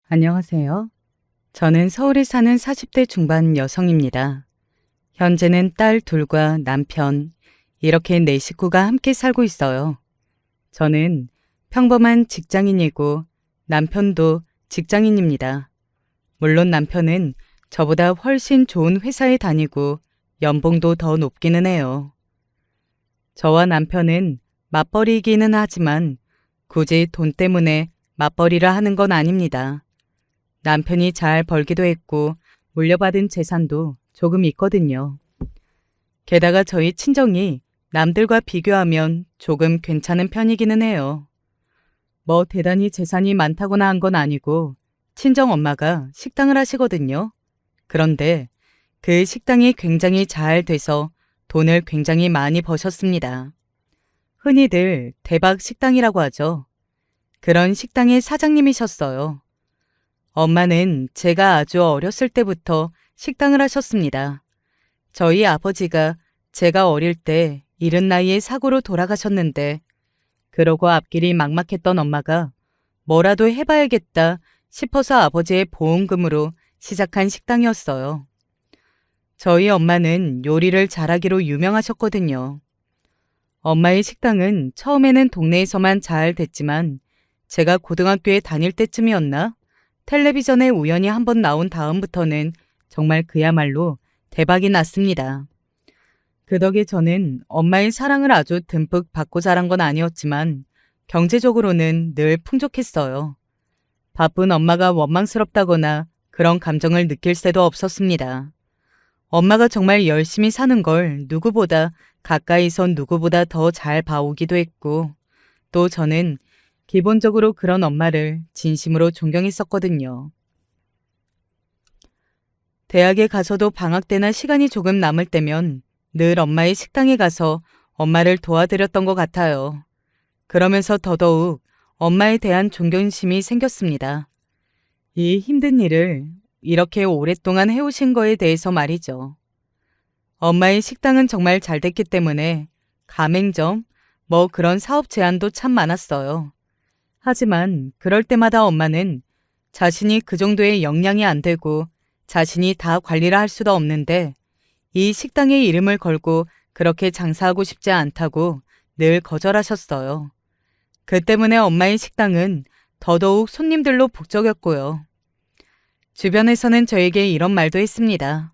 안녕하세요. 저는 서울에 사는 40대 중반 여성입니다. 현재는 딸 둘과 남편, 이렇게 네 식구가 함께 살고 있어요. 저는 평범한 직장인이고 남편도 직장인입니다. 물론 남편은 저보다 훨씬 좋은 회사에 다니고 연봉도 더 높기는 해요. 저와 남편은 맞벌이이기는 하지만 굳이 돈 때문에 맞벌이라 하는 건 아닙니다. 남편이 잘 벌기도 했고 물려받은 재산도 조금 있거든요. 게다가 저희 친정이 남들과 비교하면 조금 괜찮은 편이기는 해요. 뭐 대단히 재산이 많다거나 한 건 아니고 친정 엄마가 식당을 하시거든요. 그런데 그 식당이 굉장히 잘 돼서 돈을 굉장히 많이 버셨습니다. 흔히들 대박 식당이라고 하죠. 그런 식당의 사장님이셨어요. 엄마는 제가 아주 어렸을 때부터 식당을 하셨습니다. 저희 아버지가 제가 어릴 때 이른 나이에 사고로 돌아가셨는데 그러고 앞길이 막막했던 엄마가 뭐라도 해봐야겠다 싶어서 아버지의 보험금으로 시작한 식당이었어요. 저희 엄마는 요리를 잘하기로 유명하셨거든요. 엄마의 식당은 처음에는 동네에서만 잘 됐지만 제가 고등학교에 다닐 때쯤이었나? 텔레비전에 우연히 한번 나온 다음부터는 정말 그야말로 대박이 났습니다. 그 덕에 저는 엄마의 사랑을 아주 듬뿍 받고 자란 건 아니었지만 경제적으로는 늘 풍족했어요. 바쁜 엄마가 원망스럽다거나 그런 감정을 느낄 새도 없었습니다. 엄마가 정말 열심히 사는 걸 누구보다 가까이서 누구보다 더 잘 봐오기도 했고 또 저는 기본적으로 그런 엄마를 진심으로 존경했었거든요. 대학에 가서도 방학 때나 시간이 조금 남을 때면 늘 엄마의 식당에 가서 엄마를 도와드렸던 것 같아요. 그러면서 더더욱 엄마에 대한 존경심이 생겼습니다. 이 힘든 일을 이렇게 오랫동안 해오신 거에 대해서 말이죠. 엄마의 식당은 정말 잘 됐기 때문에 가맹점, 뭐 그런 사업 제안도 참 많았어요. 하지만 그럴 때마다 엄마는 자신이 그 정도의 역량이 안 되고 자신이 다 관리를 할 수도 없는데 이 식당의 이름을 걸고 그렇게 장사하고 싶지 않다고 늘 거절하셨어요. 그 때문에 엄마의 식당은 더더욱 손님들로 북적였고요. 주변에서는 저에게 이런 말도 했습니다.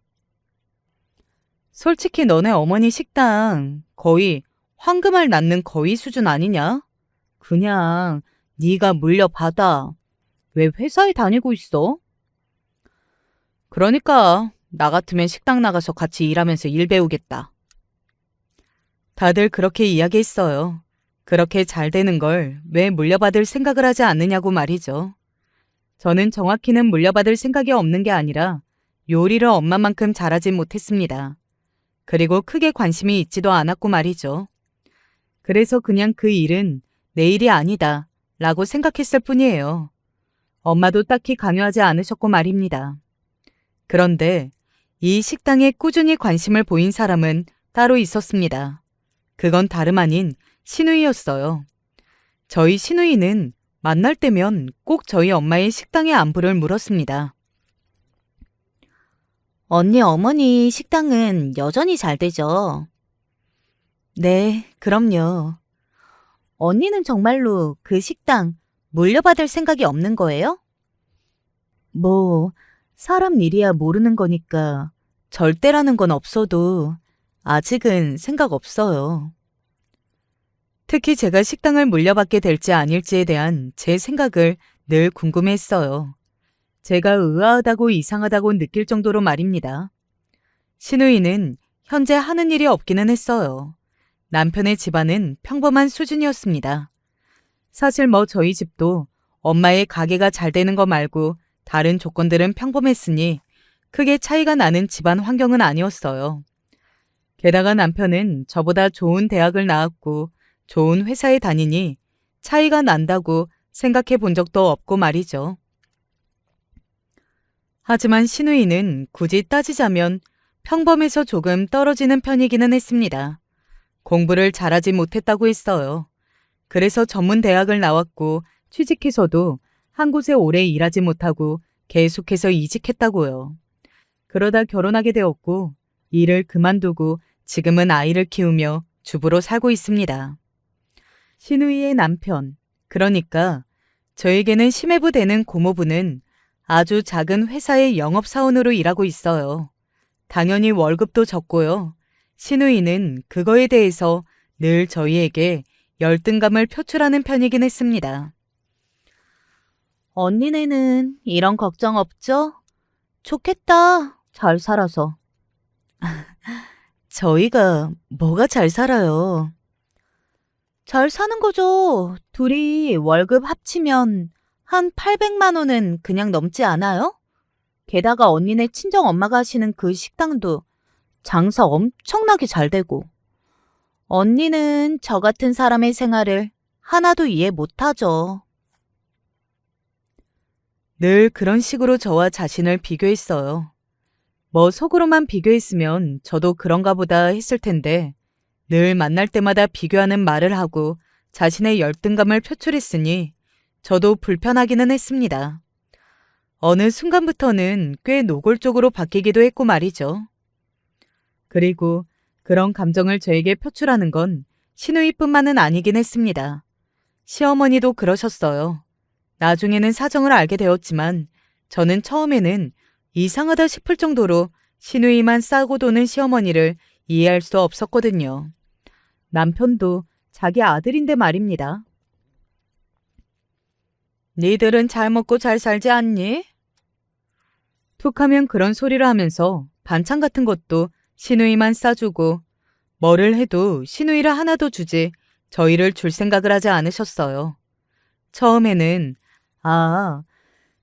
솔직히 너네 어머니 식당 거의 황금알 낳는 거위 수준 아니냐? 그냥 네가 물려받아. 왜 회사에 다니고 있어? 그러니까 나 같으면 식당 나가서 같이 일하면서 일 배우겠다. 다들 그렇게 이야기했어요. 그렇게 잘 되는 걸 왜 물려받을 생각을 하지 않느냐고 말이죠. 저는 정확히는 물려받을 생각이 없는 게 아니라 요리를 엄마만큼 잘하진 못했습니다. 그리고 크게 관심이 있지도 않았고 말이죠. 그래서 그냥 그 일은 내 일이 아니다 라고 생각했을 뿐이에요. 엄마도 딱히 강요하지 않으셨고 말입니다. 그런데 이 식당에 꾸준히 관심을 보인 사람은 따로 있었습니다. 그건 다름 아닌 시누이였어요. 저희 시누이는 만날 때면 꼭 저희 엄마의 식당의 안부를 물었습니다. 언니 어머니 식당은 여전히 잘 되죠? 네, 그럼요. 언니는 정말로 그 식당 물려받을 생각이 없는 거예요? 뭐, 사람 일이야 모르는 거니까 절대라는 건 없어도 아직은 생각 없어요. 특히 제가 식당을 물려받게 될지 아닐지에 대한 제 생각을 늘 궁금했어요. 제가 의아하다고 이상하다고 느낄 정도로 말입니다. 시누이는 현재 하는 일이 없기는 했어요. 남편의 집안은 평범한 수준이었습니다. 사실 뭐 저희 집도 엄마의 가게가 잘 되는 거 말고 다른 조건들은 평범했으니 크게 차이가 나는 집안 환경은 아니었어요. 게다가 남편은 저보다 좋은 대학을 나왔고 좋은 회사에 다니니 차이가 난다고 생각해 본 적도 없고 말이죠. 하지만 시누이는 굳이 따지자면 평범에서 조금 떨어지는 편이기는 했습니다. 공부를 잘하지 못했다고 했어요. 그래서 전문 대학을 나왔고 취직해서도 한 곳에 오래 일하지 못하고 계속해서 이직했다고요. 그러다 결혼하게 되었고 일을 그만두고 지금은 아이를 키우며 주부로 살고 있습니다. 신우이의 남편, 그러니까 저에게는 심해부 되는 고모부는 아주 작은 회사의 영업사원으로 일하고 있어요. 당연히 월급도 적고요. 신우이는 그거에 대해서 늘 저희에게 열등감을 표출하는 편이긴 했습니다. 언니네는 이런 걱정 없죠? 좋겠다. 잘 살아서. 저희가 뭐가 잘 살아요. 잘 사는 거죠. 둘이 월급 합치면 한 800만 원은 그냥 넘지 않아요? 게다가 언니네 친정 엄마가 하시는 그 식당도 장사 엄청나게 잘 되고. 언니는 저 같은 사람의 생활을 하나도 이해 못하죠. 늘 그런 식으로 저와 자신을 비교했어요. 뭐 속으로만 비교했으면 저도 그런가 보다 했을 텐데 늘 만날 때마다 비교하는 말을 하고 자신의 열등감을 표출했으니 저도 불편하기는 했습니다. 어느 순간부터는 꽤 노골적으로 바뀌기도 했고 말이죠. 그리고 그런 감정을 저에게 표출하는 건 시누이뿐만은 아니긴 했습니다. 시어머니도 그러셨어요. 나중에는 사정을 알게 되었지만 저는 처음에는 이상하다 싶을 정도로 시누이만 싸고 도는 시어머니를 이해할 수 없었거든요. 남편도 자기 아들인데 말입니다. 니들은 잘 먹고 잘 살지 않니? 툭하면 그런 소리를 하면서 반찬 같은 것도 시누이만 싸주고 뭐를 해도 시누이를 하나도 주지 저희를 줄 생각을 하지 않으셨어요. 처음에는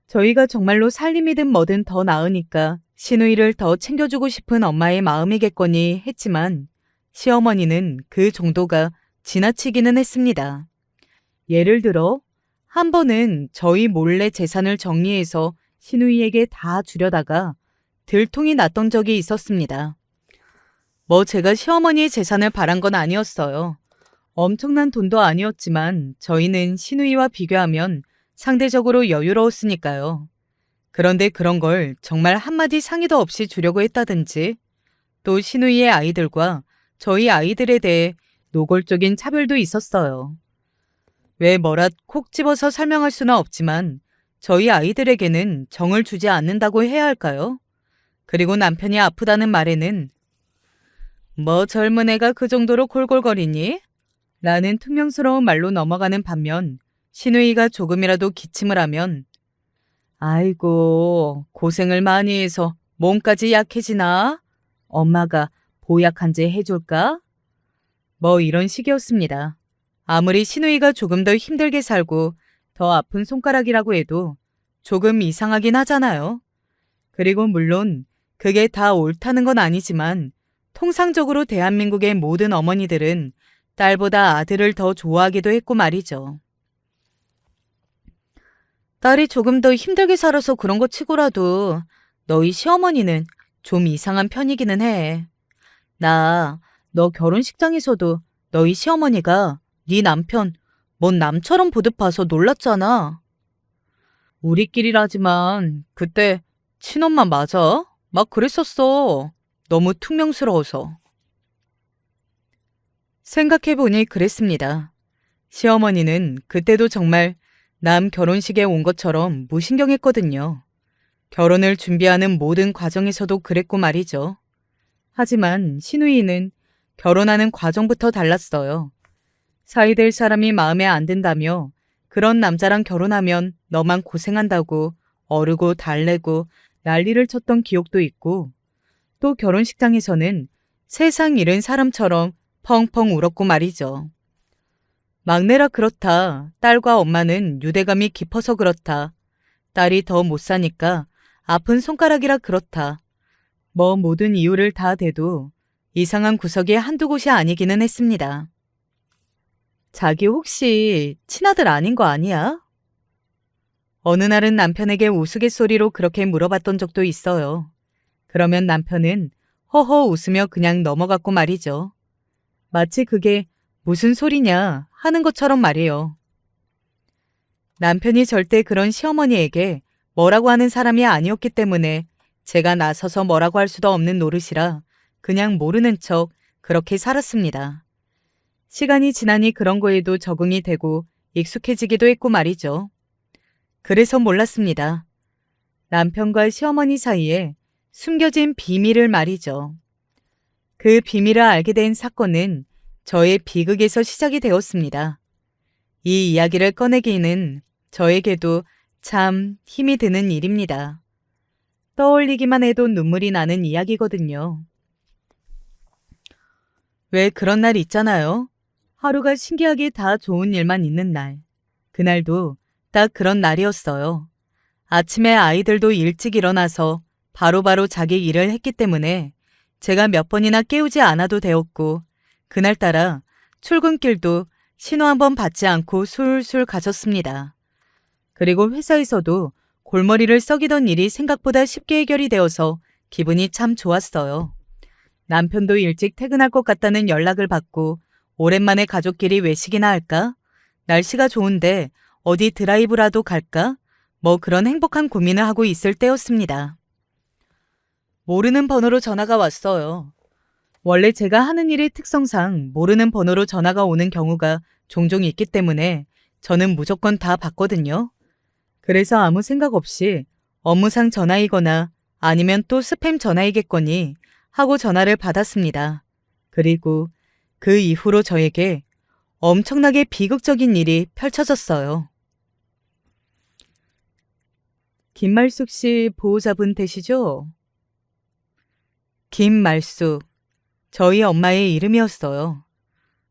저희가 정말로 살림이든 뭐든 더 나으니까 시누이를 더 챙겨주고 싶은 엄마의 마음이겠거니 했지만 시어머니는 그 정도가 지나치기는 했습니다. 예를 들어 한 번은 저희 몰래 재산을 정리해서 시누이에게 다 주려다가 들통이 났던 적이 있었습니다. 뭐 제가 시어머니의 재산을 바란 건 아니었어요. 엄청난 돈도 아니었지만 저희는 시누이와 비교하면 상대적으로 여유로웠으니까요. 그런데 그런 걸 정말 한마디 상의도 없이 주려고 했다든지 또 시누이의 아이들과 저희 아이들에 대해 노골적인 차별도 있었어요. 왜 뭐라 콕 집어서 설명할 수는 없지만 저희 아이들에게는 정을 주지 않는다고 해야 할까요? 그리고 남편이 아프다는 말에는 뭐 젊은 애가 그 정도로 골골거리니? 라는 퉁명스러운 말로 넘어가는 반면 시누이가 조금이라도 기침을 하면 아이고 고생을 많이 해서 몸까지 약해지나? 엄마가 보약 한 제 해줄까? 뭐 이런 식이었습니다. 아무리 시누이가 조금 더 힘들게 살고 더 아픈 손가락이라고 해도 조금 이상하긴 하잖아요. 그리고 물론 그게 다 옳다는 건 아니지만 통상적으로 대한민국의 모든 어머니들은 딸보다 아들을 더 좋아하기도 했고 말이죠. 딸이 조금 더 힘들게 살아서 그런 거 치고라도 너희 시어머니는 좀 이상한 편이기는 해. 너 결혼식장에서도 너희 시어머니가 네 남편 뭔 남처럼 보듯 봐서 놀랐잖아. 우리끼리라지만 그때 친엄마 맞아? 막 그랬었어. 너무 퉁명스러워서. 생각해보니 그랬습니다. 시어머니는 그때도 정말 남 결혼식에 온 것처럼 무신경했거든요. 결혼을 준비하는 모든 과정에서도 그랬고 말이죠. 하지만 시누이는 결혼하는 과정부터 달랐어요. 사이될 사람이 마음에 안 든다며 그런 남자랑 결혼하면 너만 고생한다고 어르고 달래고 난리를 쳤던 기억도 있고 또 결혼식장에서는 세상 잃은 사람처럼 펑펑 울었고 말이죠. 막내라 그렇다. 딸과 엄마는 유대감이 깊어서 그렇다. 딸이 더 못 사니까 아픈 손가락이라 그렇다. 뭐 모든 이유를 다 대도 이상한 구석이 한두 곳이 아니기는 했습니다. 자기 혹시 친아들 아닌 거 아니야? 어느 날은 남편에게 우스갯소리로 그렇게 물어봤던 적도 있어요. 그러면 남편은 허허 웃으며 그냥 넘어갔고 말이죠. 마치 그게 무슨 소리냐 하는 것처럼 말이에요. 남편이 절대 그런 시어머니에게 뭐라고 하는 사람이 아니었기 때문에 제가 나서서 뭐라고 할 수도 없는 노릇이라 그냥 모르는 척 그렇게 살았습니다. 시간이 지나니 그런 거에도 적응이 되고 익숙해지기도 했고 말이죠. 그래서 몰랐습니다. 남편과 시어머니 사이에 숨겨진 비밀을 말이죠. 그 비밀을 알게 된 사건은 저의 비극에서 시작이 되었습니다. 이 이야기를 꺼내기는 저에게도 참 힘이 드는 일입니다. 떠올리기만 해도 눈물이 나는 이야기거든요. 왜 그런 날 있잖아요. 하루가 신기하게 다 좋은 일만 있는 날. 그날도 딱 그런 날이었어요. 아침에 아이들도 일찍 일어나서 바로바로 자기 일을 했기 때문에 제가 몇 번이나 깨우지 않아도 되었고, 그날따라 출근길도 신호 한 번 받지 않고 술술 가셨습니다. 그리고 회사에서도 골머리를 썩이던 일이 생각보다 쉽게 해결이 되어서 기분이 참 좋았어요. 남편도 일찍 퇴근할 것 같다는 연락을 받고 오랜만에 가족끼리 외식이나 할까? 날씨가 좋은데 어디 드라이브라도 갈까? 뭐 그런 행복한 고민을 하고 있을 때였습니다. 모르는 번호로 전화가 왔어요. 원래 제가 하는 일의 특성상 모르는 번호로 전화가 오는 경우가 종종 있기 때문에 저는 무조건 다 받거든요. 그래서 아무 생각 없이 업무상 전화이거나 아니면 또 스팸 전화이겠거니 하고 전화를 받았습니다. 그리고 그 이후로 저에게 엄청나게 비극적인 일이 펼쳐졌어요. 김말숙 씨 보호자분 되시죠? 김말숙, 저희 엄마의 이름이었어요.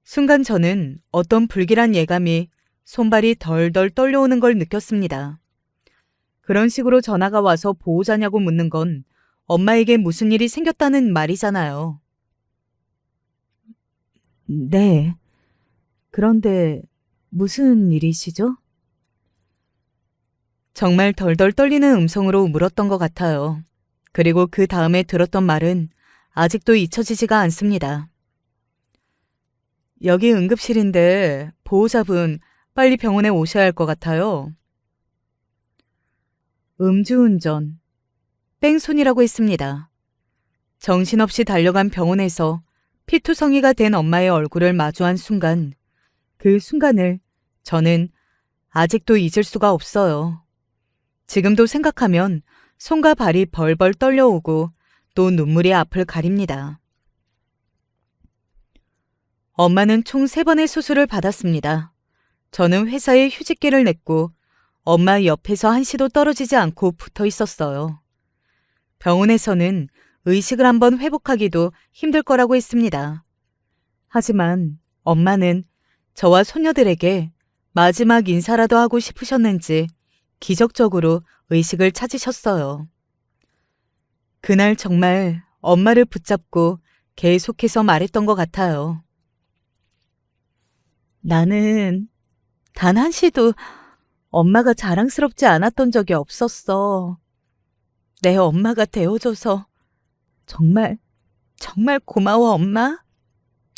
순간 저는 어떤 불길한 예감이 손발이 덜덜 떨려오는 걸 느꼈습니다. 그런 식으로 전화가 와서 보호자냐고 묻는 건 엄마에게 무슨 일이 생겼다는 말이잖아요. 네. 그런데 무슨 일이시죠? 정말 덜덜 떨리는 음성으로 물었던 것 같아요. 그리고 그 다음에 들었던 말은 아직도 잊혀지지가 않습니다. 여기 응급실인데 보호자분 빨리 병원에 오셔야 할 것 같아요. 음주운전. 뺑소니라고 했습니다. 정신없이 달려간 병원에서 피투성이가 된 엄마의 얼굴을 마주한 순간, 그 순간을 저는 아직도 잊을 수가 없어요. 지금도 생각하면 손과 발이 벌벌 떨려오고 또 눈물이 앞을 가립니다. 엄마는 총 3번의 수술을 받았습니다. 저는 회사에 휴직기를 냈고 엄마 옆에서 한시도 떨어지지 않고 붙어 있었어요. 병원에서는 의식을 한번 회복하기도 힘들 거라고 했습니다. 하지만 엄마는 저와 손녀들에게 마지막 인사라도 하고 싶으셨는지 기적적으로 의식을 찾으셨어요. 그날 정말 엄마를 붙잡고 계속해서 말했던 것 같아요. 나는 단 한시도 엄마가 자랑스럽지 않았던 적이 없었어. 내 엄마가 되어줘서 정말 고마워, 엄마.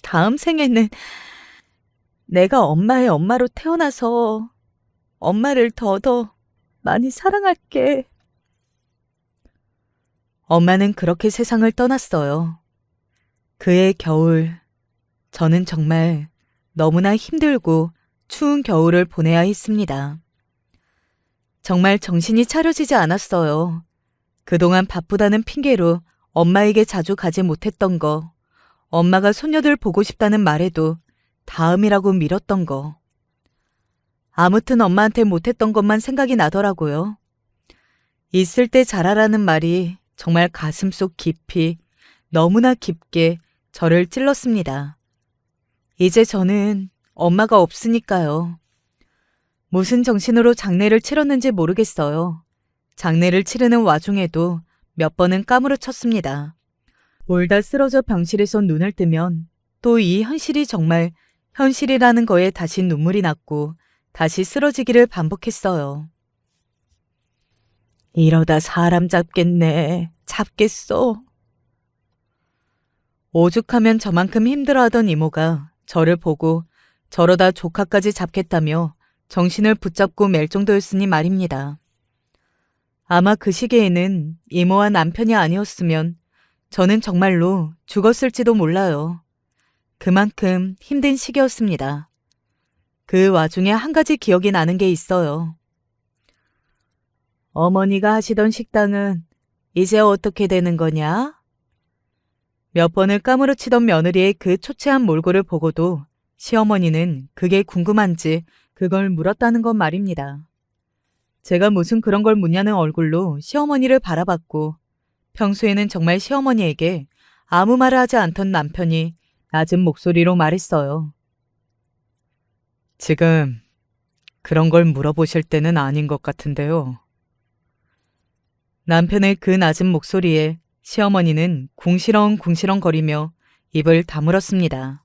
다음 생에는 내가 엄마의 엄마로 태어나서 엄마를 더 많이 사랑할게. 엄마는 그렇게 세상을 떠났어요. 그해 겨울, 저는 정말 너무나 힘들고 추운 겨울을 보내야 했습니다. 정말 정신이 차려지지 않았어요. 그동안 바쁘다는 핑계로 엄마에게 자주 가지 못했던 거, 엄마가 손녀들 보고 싶다는 말에도 다음이라고 미뤘던 거. 아무튼 엄마한테 못했던 것만 생각이 나더라고요. 있을 때 잘하라는 말이 정말 가슴속 깊이, 너무나 깊게 저를 찔렀습니다. 이제 저는 엄마가 없으니까요. 무슨 정신으로 장례를 치렀는지 모르겠어요. 장례를 치르는 와중에도 몇 번은 까무러쳤습니다. 울다 쓰러져 병실에서 눈을 뜨면 또 이 현실이 정말 현실이라는 거에 다시 눈물이 났고 다시 쓰러지기를 반복했어요. 이러다 사람 잡겠네. 잡겠어. 오죽하면 저만큼 힘들어하던 이모가 저를 보고 저러다 조카까지 잡겠다며 정신을 붙잡고 맬 정도였으니 말입니다. 아마 그 시기에는 이모와 남편이 아니었으면 저는 정말로 죽었을지도 몰라요. 그만큼 힘든 시기였습니다. 그 와중에 한 가지 기억이 나는 게 있어요. 어머니가 하시던 식당은 이제 어떻게 되는 거냐? 몇 번을 까무러치던 며느리의 그 초췌한 몰골을 보고도 시어머니는 그게 궁금한지 그걸 물었다는 건 말입니다. 제가 무슨 그런 걸 묻냐는 얼굴로 시어머니를 바라봤고 평소에는 정말 시어머니에게 아무 말을 하지 않던 남편이 낮은 목소리로 말했어요. 지금 그런 걸 물어보실 때는 아닌 것 같은데요. 남편의 그 낮은 목소리에 시어머니는 궁시렁궁시렁 거리며 입을 다물었습니다.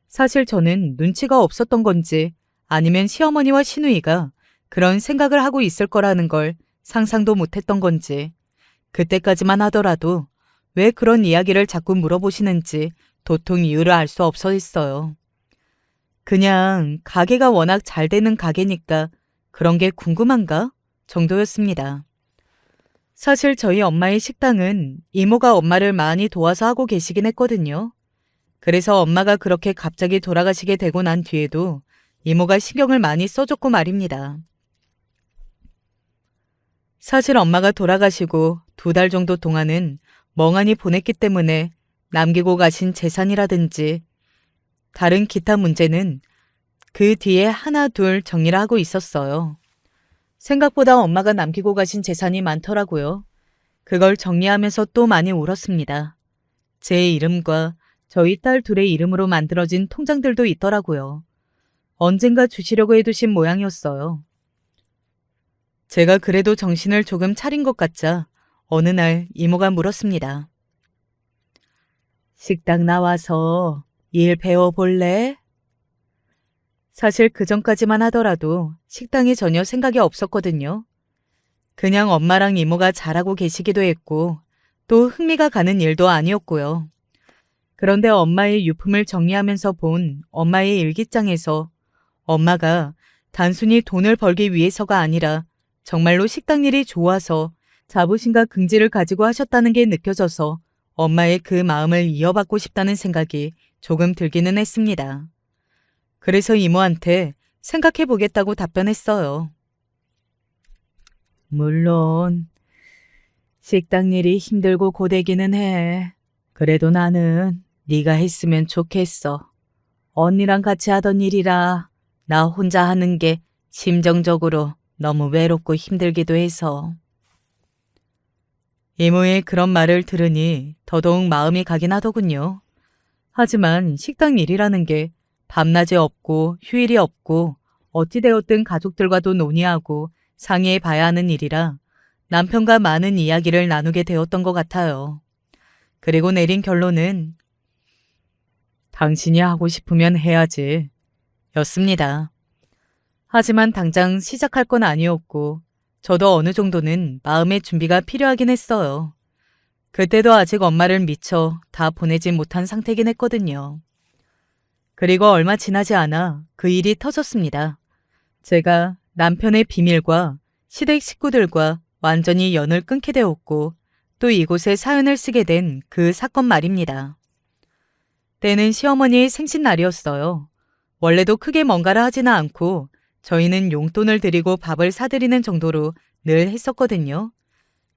사실 저는 눈치가 없었던 건지 아니면 시어머니와 시누이가 그런 생각을 하고 있을 거라는 걸 상상도 못했던 건지 그때까지만 하더라도 왜 그런 이야기를 자꾸 물어보시는지 도통 이유를 알 수 없어 했어요. 그냥 가게가 워낙 잘 되는 가게니까 그런 게 궁금한가 정도였습니다. 사실 저희 엄마의 식당은 이모가 엄마를 많이 도와서 하고 계시긴 했거든요. 그래서 엄마가 그렇게 갑자기 돌아가시게 되고 난 뒤에도 이모가 신경을 많이 써줬고 말입니다. 사실 엄마가 돌아가시고 2달 정도 동안은 멍하니 보냈기 때문에 남기고 가신 재산이라든지 다른 기타 문제는 그 뒤에 하나 둘 정리를 하고 있었어요. 생각보다 엄마가 남기고 가신 재산이 많더라고요. 그걸 정리하면서 또 많이 울었습니다. 제 이름과 저희 딸 둘의 이름으로 만들어진 통장들도 있더라고요. 언젠가 주시려고 해두신 모양이었어요. 제가 그래도 정신을 조금 차린 것 같자 어느 날 이모가 물었습니다. 식당 나와서 일 배워볼래? 사실 그전까지만 하더라도 식당에 전혀 생각이 없었거든요. 그냥 엄마랑 이모가 잘하고 계시기도 했고 또 흥미가 가는 일도 아니었고요. 그런데 엄마의 유품을 정리하면서 본 엄마의 일기장에서 엄마가 단순히 돈을 벌기 위해서가 아니라 정말로 식당 일이 좋아서 자부심과 긍지를 가지고 하셨다는 게 느껴져서 엄마의 그 마음을 이어받고 싶다는 생각이 조금 들기는 했습니다. 그래서 이모한테 생각해 보겠다고 답변했어요. 물론 식당 일이 힘들고 고되기는 해. 그래도 나는 네가 했으면 좋겠어. 언니랑 같이 하던 일이라 나 혼자 하는 게 심정적으로 너무 외롭고 힘들기도 해서. 이모의 그런 말을 들으니 더더욱 마음이 가긴 하더군요. 하지만 식당 일이라는 게 밤낮이 없고 휴일이 없고 어찌되었든 가족들과도 논의하고 상의해 봐야 하는 일이라 남편과 많은 이야기를 나누게 되었던 것 같아요. 그리고 내린 결론은 당신이 하고 싶으면 해야지 였습니다. 하지만 당장 시작할 건 아니었고 저도 어느 정도는 마음의 준비가 필요하긴 했어요. 그때도 아직 엄마를 미처 다 보내지 못한 상태긴 했거든요. 그리고 얼마 지나지 않아 그 일이 터졌습니다. 제가 남편의 비밀과 시댁 식구들과 완전히 연을 끊게 되었고 또 이곳에 사연을 쓰게 된 그 사건 말입니다. 때는 시어머니의 생신날이었어요. 원래도 크게 뭔가를 하지는 않고 저희는 용돈을 드리고 밥을 사드리는 정도로 늘 했었거든요.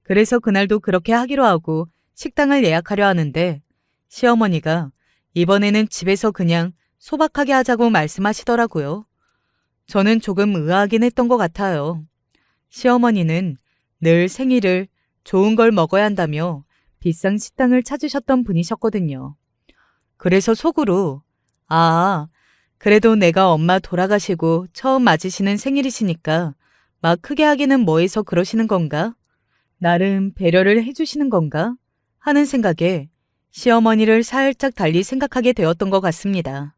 그래서 그날도 그렇게 하기로 하고 식당을 예약하려 하는데 시어머니가 이번에는 집에서 그냥 소박하게 하자고 말씀하시더라고요. 저는 조금 의아하긴 했던 것 같아요. 시어머니는 늘 생일을 좋은 걸 먹어야 한다며 비싼 식당을 찾으셨던 분이셨거든요. 그래서 속으로 그래도 내가 엄마 돌아가시고 처음 맞으시는 생일이시니까 막 크게 하기는 뭐해서 그러시는 건가? 나름 배려를 해주시는 건가? 하는 생각에 시어머니를 살짝 달리 생각하게 되었던 것 같습니다.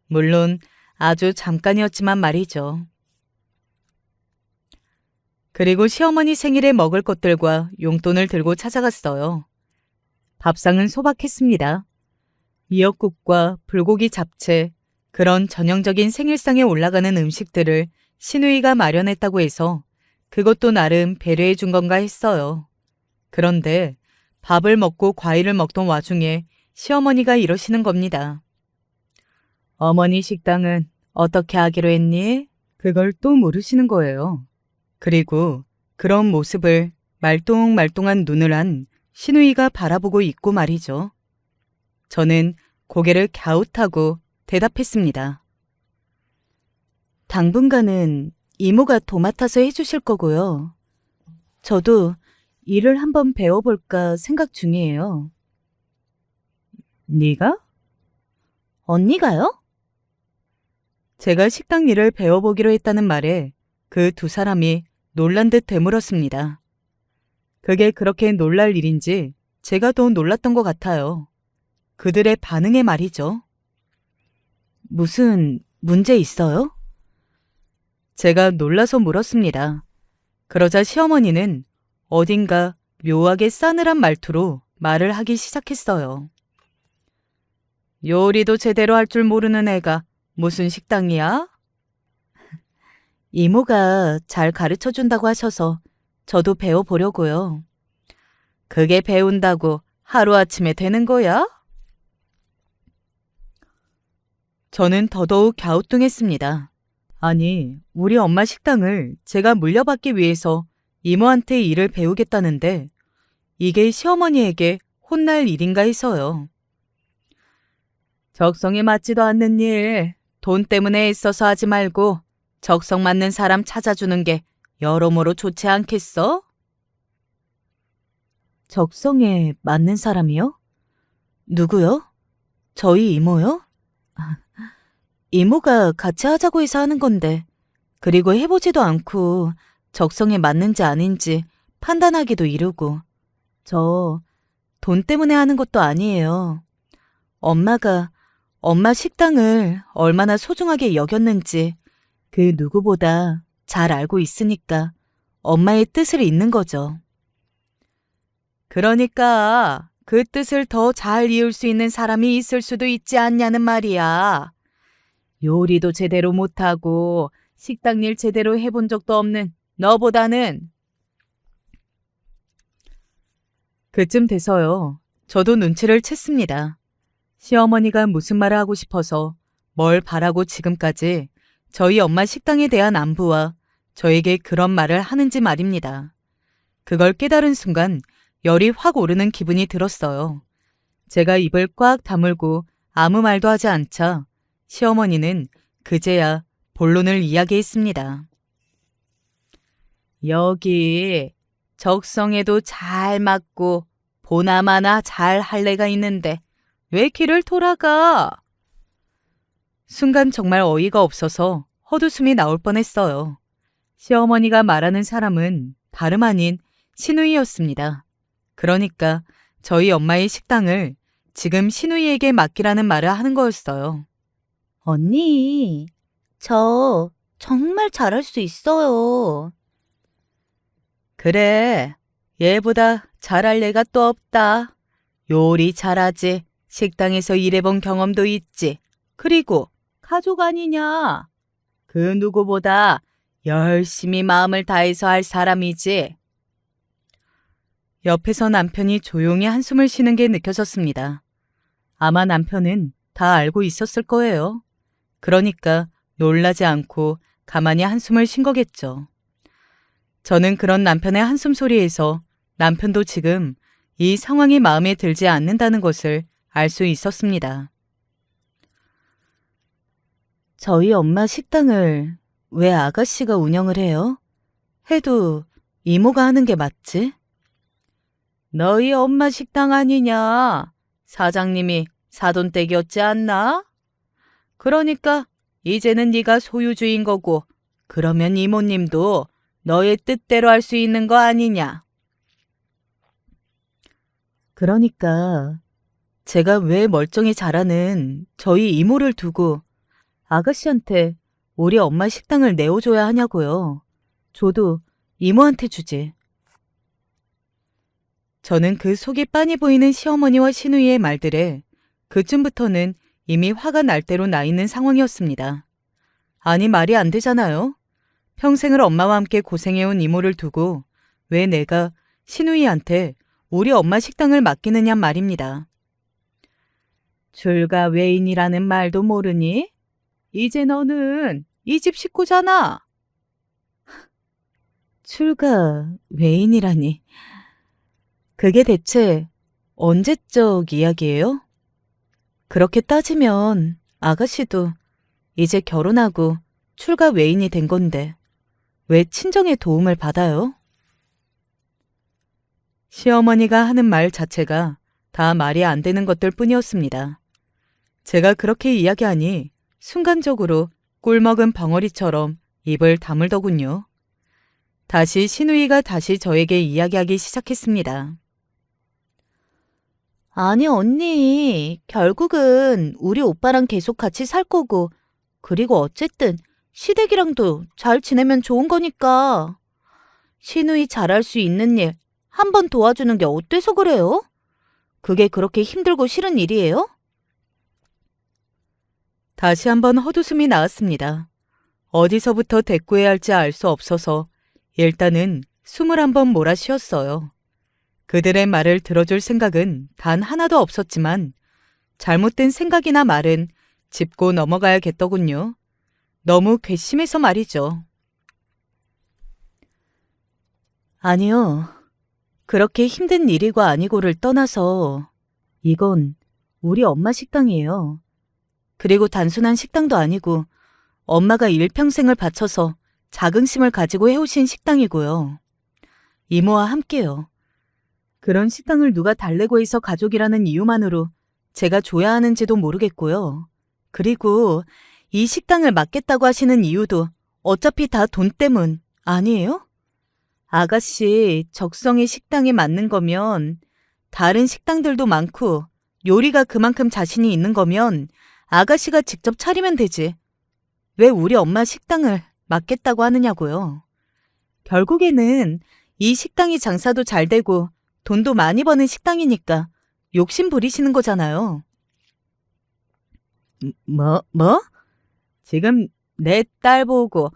물론 아주 잠깐이었지만 말이죠. 그리고 시어머니 생일에 먹을 것들과 용돈을 들고 찾아갔어요. 밥상은 소박했습니다. 미역국과 불고기 잡채, 그런 전형적인 생일상에 올라가는 음식들을 신우이가 마련했다고 해서 그것도 나름 배려해 준 건가 했어요. 그런데 밥을 먹고 과일을 먹던 와중에 시어머니가 이러시는 겁니다. 어머니 식당은 어떻게 하기로 했니? 그걸 또 모르시는 거예요. 그리고 그런 모습을 말똥말똥한 눈을 한 신우이가 바라보고 있고 말이죠. 저는 고개를 갸웃하고 대답했습니다. 당분간은 이모가 도맡아서 해주실 거고요. 저도 일을 한번 배워볼까 생각 중이에요. 네가? 언니가요? 제가 식당 일을 배워보기로 했다는 말에 그 두 사람이 놀란 듯 되물었습니다. 그게 그렇게 놀랄 일인지 제가 더 놀랐던 것 같아요. 그들의 반응에 말이죠. 무슨 문제 있어요? 제가 놀라서 물었습니다. 그러자 시어머니는 어딘가 묘하게 싸늘한 말투로 말을 하기 시작했어요. 요리도 제대로 할 줄 모르는 애가 무슨 식당이야? 이모가 잘 가르쳐 준다고 하셔서 저도 배워보려고요. 그게 배운다고 하루아침에 되는 거야? 저는 더더욱 갸우뚱했습니다. 아니, 우리 엄마 식당을 제가 물려받기 위해서 이모한테 일을 배우겠다는데 이게 시어머니에게 혼날 일인가 해서요. 적성에 맞지도 않는 일, 돈 때문에 애써서 하지 말고 적성 맞는 사람 찾아주는 게 여러모로 좋지 않겠어? 적성에 맞는 사람이요? 누구요? 저희 이모요? 이모가 같이 하자고 해서 하는 건데, 그리고 해보지도 않고 적성에 맞는지 아닌지 판단하기도 이르고, 저 돈 때문에 하는 것도 아니에요. 엄마가 엄마 식당을 얼마나 소중하게 여겼는지 그 누구보다 잘 알고 있으니까 엄마의 뜻을 잇는 거죠. 그러니까 그 뜻을 더 잘 이을 수 있는 사람이 있을 수도 있지 않냐는 말이야. 요리도 제대로 못하고 식당 일 제대로 해본 적도 없는 너보다는. 그쯤 돼서요. 저도 눈치를 챘습니다. 시어머니가 무슨 말을 하고 싶어서 뭘 바라고 지금까지 저희 엄마 식당에 대한 안부와 저에게 그런 말을 하는지 말입니다. 그걸 깨달은 순간 열이 확 오르는 기분이 들었어요. 제가 입을 꽉 다물고 아무 말도 하지 않자 시어머니는 그제야 본론을 이야기했습니다. 여기 적성에도 잘 맞고 보나마나 잘 할 애가 있는데 왜 길을 돌아가? 순간 정말 어이가 없어서 헛웃음이 나올 뻔했어요. 시어머니가 말하는 사람은 다름 아닌 신우이였습니다. 그러니까 저희 엄마의 식당을 지금 신우이에게 맡기라는 말을 하는 거였어요. 언니, 저 정말 잘할 수 있어요. 그래, 얘보다 잘할 애가 또 없다. 요리 잘하지. 식당에서 일해본 경험도 있지. 그리고 가족 아니냐. 그 누구보다 열심히 마음을 다해서 할 사람이지. 옆에서 남편이 조용히 한숨을 쉬는 게 느껴졌습니다. 아마 남편은 다 알고 있었을 거예요. 그러니까 놀라지 않고 가만히 한숨을 쉰 거겠죠. 저는 그런 남편의 한숨 소리에서 남편도 지금 이 상황이 마음에 들지 않는다는 것을 알 수 있었습니다. 저희 엄마 식당을 왜 아가씨가 운영을 해요? 해도 이모가 하는 게 맞지? 너희 엄마 식당 아니냐? 사장님이 사돈댁이었지 않나? 그러니까 이제는 네가 소유주인 거고 그러면 이모님도 너의 뜻대로 할 수 있는 거 아니냐? 그러니까 제가 왜 멀쩡히 자라는 저희 이모를 두고 아가씨한테 우리 엄마 식당을 내어줘야 하냐고요. 저도 이모한테 주지. 저는 그 속이 빤히 보이는 시어머니와 시누이의 말들에 그쯤부터는 이미 화가 날 대로 나 있는 상황이었습니다. 아니 말이 안 되잖아요. 평생을 엄마와 함께 고생해온 이모를 두고 왜 내가 신우이한테 우리 엄마 식당을 맡기느냐 말입니다. 출가 외인이라는 말도 모르니? 이제 너는 이 집 식구잖아. 출가 외인이라니. 그게 대체 언제적 이야기예요? 그렇게 따지면 아가씨도 이제 결혼하고 출가 외인이 된 건데 왜 친정의 도움을 받아요? 시어머니가 하는 말 자체가 다 말이 안 되는 것들 뿐이었습니다. 제가 그렇게 이야기하니 순간적으로 꿀먹은 벙어리처럼 입을 다물더군요. 다시 신우이가 다시 저에게 이야기하기 시작했습니다. 아니, 언니. 결국은 우리 오빠랑 계속 같이 살 거고, 그리고 어쨌든 시댁이랑도 잘 지내면 좋은 거니까. 신우이 잘할 수 있는 일 한 번 도와주는 게 어때서 그래요? 그게 그렇게 힘들고 싫은 일이에요? 다시 한번 헛웃음이 나왔습니다. 어디서부터 대꾸해야 할지 알 수 없어서 일단은 숨을 한번 몰아쉬었어요. 그들의 말을 들어줄 생각은 단 하나도 없었지만 잘못된 생각이나 말은 짚고 넘어가야겠더군요. 너무 괘씸해서 말이죠. 아니요. 그렇게 힘든 일이고 아니고를 떠나서 이건 우리 엄마 식당이에요. 그리고 단순한 식당도 아니고 엄마가 일평생을 바쳐서 자긍심을 가지고 해오신 식당이고요. 이모와 함께요. 그런 식당을 누가 달래고 해서 가족이라는 이유만으로 제가 줘야 하는지도 모르겠고요. 그리고 이 식당을 맡겠다고 하시는 이유도 어차피 다 돈 때문 아니에요? 아가씨 적성의 식당에 맞는 거면 다른 식당들도 많고 요리가 그만큼 자신이 있는 거면 아가씨가 직접 차리면 되지. 왜 우리 엄마 식당을 맡겠다고 하느냐고요. 결국에는 이 식당이 장사도 잘 되고 돈도 많이 버는 식당이니까 욕심 부리시는 거잖아요. 뭐? 지금 내 딸 보고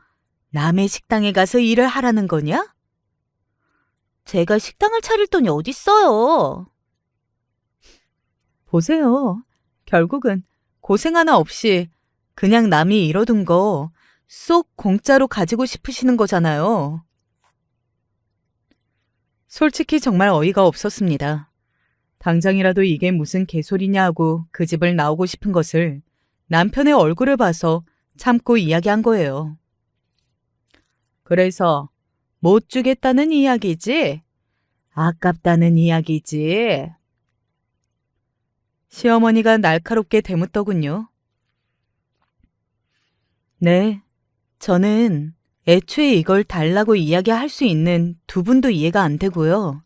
남의 식당에 가서 일을 하라는 거냐? 제가 식당을 차릴 돈이 어딨어요. 보세요. 결국은 고생 하나 없이 그냥 남이 이뤄둔 거 쏙 공짜로 가지고 싶으시는 거잖아요. 솔직히 정말 어이가 없었습니다. 당장이라도 이게 무슨 개소리냐 하고 그 집을 나오고 싶은 것을 남편의 얼굴을 봐서 참고 이야기한 거예요. 그래서 못 주겠다는 이야기지? 아깝다는 이야기지? 시어머니가 날카롭게 대묻더군요. 네, 저는 애초에 이걸 달라고 이야기할 수 있는 두 분도 이해가 안 되고요.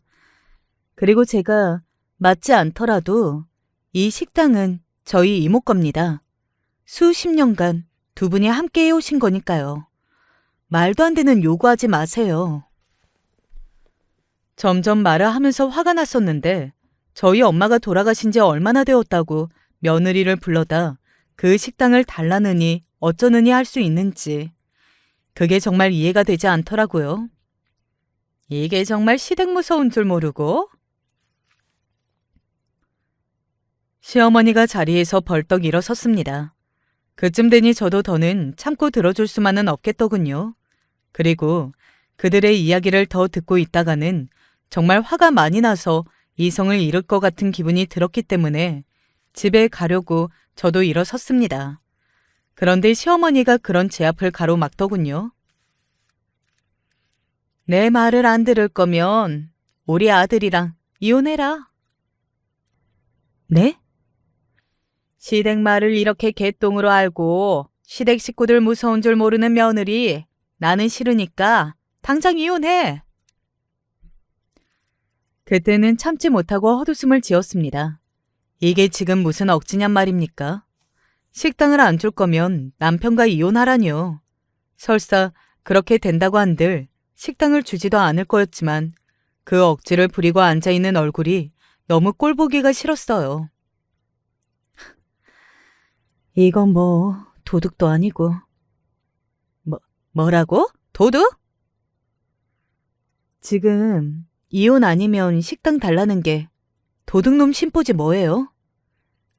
그리고 제가 맞지 않더라도 이 식당은 저희 이모 겁니다. 수십 년간 두 분이 함께 해오신 거니까요. 말도 안 되는 요구하지 마세요. 점점 말을 하면서 화가 났었는데 저희 엄마가 돌아가신 지 얼마나 되었다고 며느리를 불러다 그 식당을 달라느니 어쩌느니 할 수 있는지 그게 정말 이해가 되지 않더라고요. 이게 정말 시댁 무서운 줄 모르고? 시어머니가 자리에서 벌떡 일어섰습니다. 그쯤 되니 저도 더는 참고 들어줄 수만은 없겠더군요. 그리고 그들의 이야기를 더 듣고 있다가는 정말 화가 많이 나서 이성을 잃을 것 같은 기분이 들었기 때문에 집에 가려고 저도 일어섰습니다. 그런데 시어머니가 그런 제 앞을 가로막더군요. 내 말을 안 들을 거면 우리 아들이랑 이혼해라. 네? 시댁 말을 이렇게 개똥으로 알고 시댁 식구들 무서운 줄 모르는 며느리 나는 싫으니까 당장 이혼해. 그때는 참지 못하고 헛웃음을 지었습니다. 이게 지금 무슨 억지냔 말입니까? 식당을 안 줄 거면 남편과 이혼하라뇨. 설사 그렇게 된다고 한들 식당을 주지도 않을 거였지만 그 억지를 부리고 앉아있는 얼굴이 너무 꼴보기가 싫었어요. 이건 뭐 도둑도 아니고. 뭐라고? 도둑? 지금 이혼 아니면 식당 달라는 게 도둑놈 심보지 뭐예요?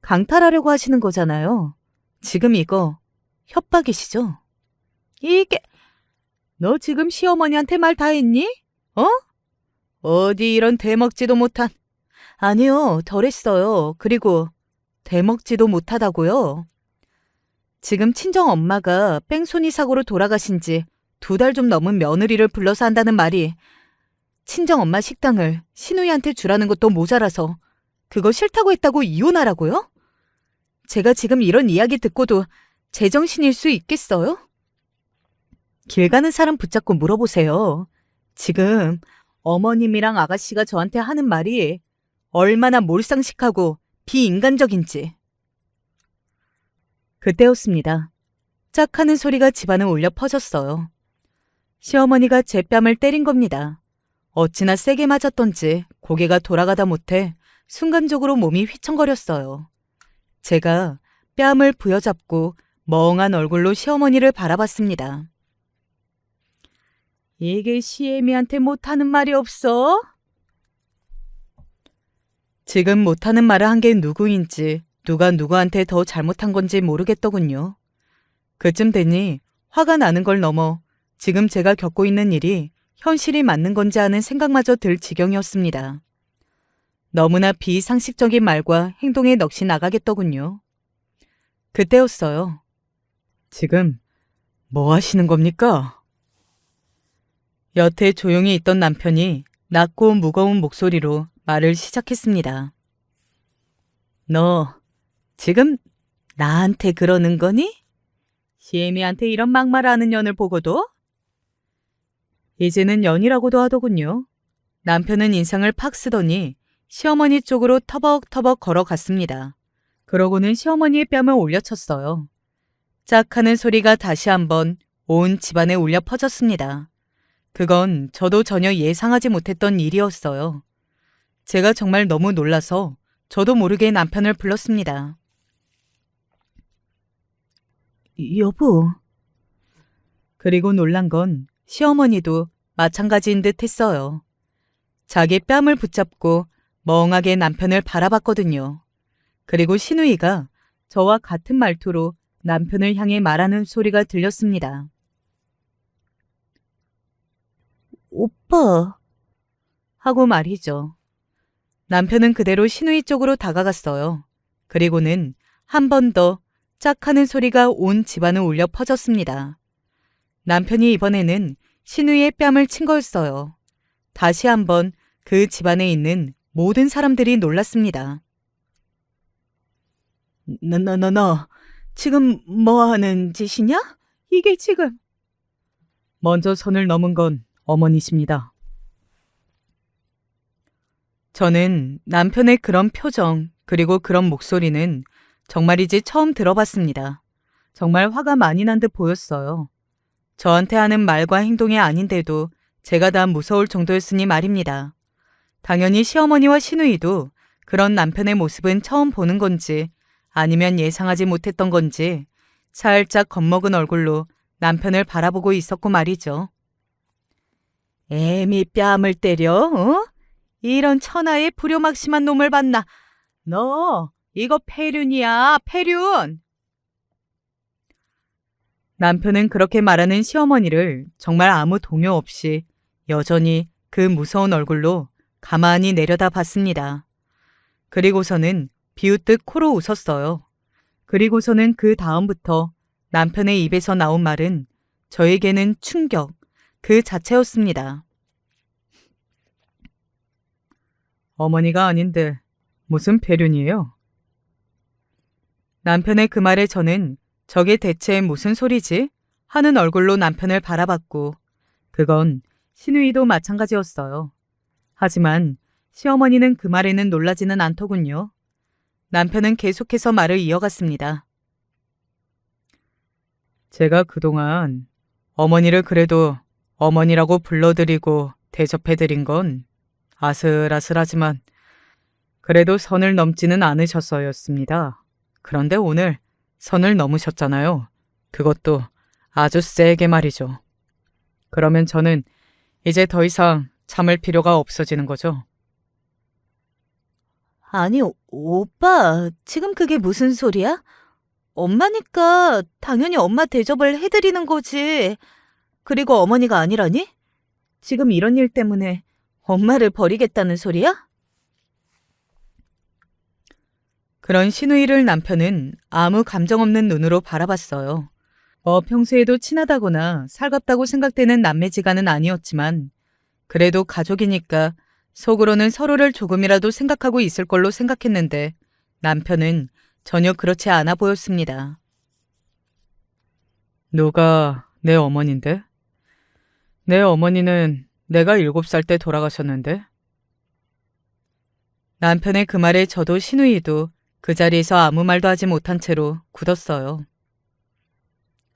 강탈하려고 하시는 거잖아요. 지금 이거 협박이시죠? 이게 너 지금 시어머니한테 말 다 했니? 어? 어디 이런 대먹지도 못한. 아니요, 덜했어요. 그리고 대먹지도 못하다고요. 지금 친정 엄마가 뺑소니 사고로 돌아가신 지 2달 좀 넘은 며느리를 불러서 한다는 말이 친정 엄마 식당을 신우이한테 주라는 것도 모자라서 그거 싫다고 했다고 이혼하라고요? 제가 지금 이런 이야기 듣고도 제정신일 수 있겠어요? 길 가는 사람 붙잡고 물어보세요. 지금 어머님이랑 아가씨가 저한테 하는 말이 얼마나 몰상식하고 비인간적인지. 그때였습니다. 짝 하는 소리가 집안에 울려 퍼졌어요. 시어머니가 제 뺨을 때린 겁니다. 어찌나 세게 맞았던지 고개가 돌아가다 못해 순간적으로 몸이 휘청거렸어요. 제가 뺨을 부여잡고 멍한 얼굴로 시어머니를 바라봤습니다. 이게 시애미한테 못하는 말이 없어? 지금 못하는 말을 한 게 누구인지 누가 누구한테 더 잘못한 건지 모르겠더군요. 그쯤 되니 화가 나는 걸 넘어 지금 제가 겪고 있는 일이 현실이 맞는 건지 하는 생각마저 들 지경이었습니다. 너무나 비상식적인 말과 행동에 넋이 나가겠더군요. 그때였어요. 지금 뭐 하시는 겁니까? 여태 조용히 있던 남편이 낮고 무거운 목소리로 말을 시작했습니다. 너 지금 나한테 그러는 거니? 시애미한테 이런 막말하는 년을 보고도? 이제는 연이라고도 하더군요. 남편은 인상을 팍 쓰더니 시어머니 쪽으로 터벅터벅 걸어갔습니다. 그러고는 시어머니의 뺨을 올려쳤어요. 짝 하는 소리가 다시 한번 온 집안에 울려 퍼졌습니다. 그건 저도 전혀 예상하지 못했던 일이었어요. 제가 정말 너무 놀라서 저도 모르게 남편을 불렀습니다. 여보. 그리고 놀란 건 시어머니도 마찬가지인 듯 했어요. 자기 뺨을 붙잡고 멍하게 남편을 바라봤거든요. 그리고 신우이가 저와 같은 말투로 남편을 향해 말하는 소리가 들렸습니다. 오빠. 하고 말이죠. 남편은 그대로 신우이 쪽으로 다가갔어요. 그리고는 한 번 더 짝 하는 소리가 온 집안을 울려 퍼졌습니다. 남편이 이번에는 신우이의 뺨을 친 거였어요. 다시 한번 그 집안에 있는 모든 사람들이 놀랐습니다. 너, 지금 뭐 하는 짓이냐? 이게 지금. 먼저 선을 넘은 건 어머니십니다. 저는 남편의 그런 표정, 그리고 그런 목소리는 정말이지 처음 들어봤습니다. 정말 화가 많이 난 듯 보였어요. 저한테 하는 말과 행동이 아닌데도 제가 다 무서울 정도였으니 말입니다. 당연히 시어머니와 시누이도 그런 남편의 모습은 처음 보는 건지 아니면 예상하지 못했던 건지 살짝 겁먹은 얼굴로 남편을 바라보고 있었고 말이죠. 애미 뺨을 때려? 어? 이런 천하의 불효막심한 놈을 봤나? 너 이거 폐륜이야, 폐륜! 남편은 그렇게 말하는 시어머니를 정말 아무 동요 없이 여전히 그 무서운 얼굴로 가만히 내려다 봤습니다. 그리고서는 비웃듯 코로 웃었어요. 그리고서는 그 다음부터 남편의 입에서 나온 말은 저에게는 충격, 그 자체였습니다. 어머니가 아닌데 무슨 폐륜이에요? 남편의 그 말에 저는 저게 대체 무슨 소리지? 하는 얼굴로 남편을 바라봤고 그건 신우이도 마찬가지였어요. 하지만 시어머니는 그 말에는 놀라지는 않더군요. 남편은 계속해서 말을 이어갔습니다. 제가 그동안 어머니를 그래도 어머니라고 불러드리고 대접해드린 건 아슬아슬하지만 그래도 선을 넘지는 않으셔서였습니다. 그런데 오늘 선을 넘으셨잖아요. 그것도 아주 세게 말이죠. 그러면 저는 이제 더 이상 참을 필요가 없어지는 거죠. 아니, 오빠, 지금 그게 무슨 소리야? 엄마니까 당연히 엄마 대접을 해드리는 거지. 그리고 어머니가 아니라니? 지금 이런 일 때문에 엄마를 버리겠다는 소리야? 그런 신우이를 남편은 아무 감정 없는 눈으로 바라봤어요. 평소에도 친하다거나 살갑다고 생각되는 남매지간은 아니었지만 그래도 가족이니까 속으로는 서로를 조금이라도 생각하고 있을 걸로 생각했는데 남편은 전혀 그렇지 않아 보였습니다. 누가 내 어머니인데? 내 어머니는 내가 7살 때 돌아가셨는데? 남편의 그 말에 저도 신우이도 그 자리에서 아무 말도 하지 못한 채로 굳었어요.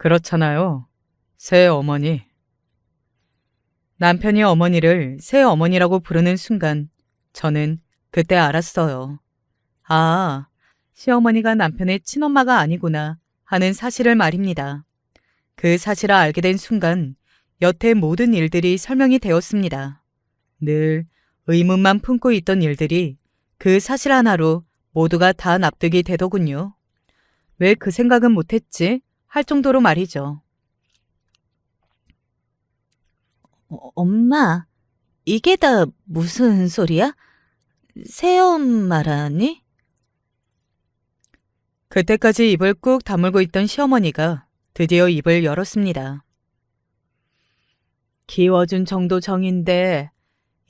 그렇잖아요. 새 어머니. 남편이 어머니를 새 어머니라고 부르는 순간 저는 그때 알았어요. 아, 시어머니가 남편의 친엄마가 아니구나 하는 사실을 말입니다. 그 사실을 알게 된 순간 여태 모든 일들이 설명이 되었습니다. 늘 의문만 품고 있던 일들이 그 사실 하나로 모두가 다 납득이 되더군요. 왜 그 생각은 못했지? 할 정도로 말이죠. 엄마, 이게 다 무슨 소리야? 새엄마라니? 그때까지 입을 꾹 다물고 있던 시어머니가 드디어 입을 열었습니다. 키워준 정도 정인데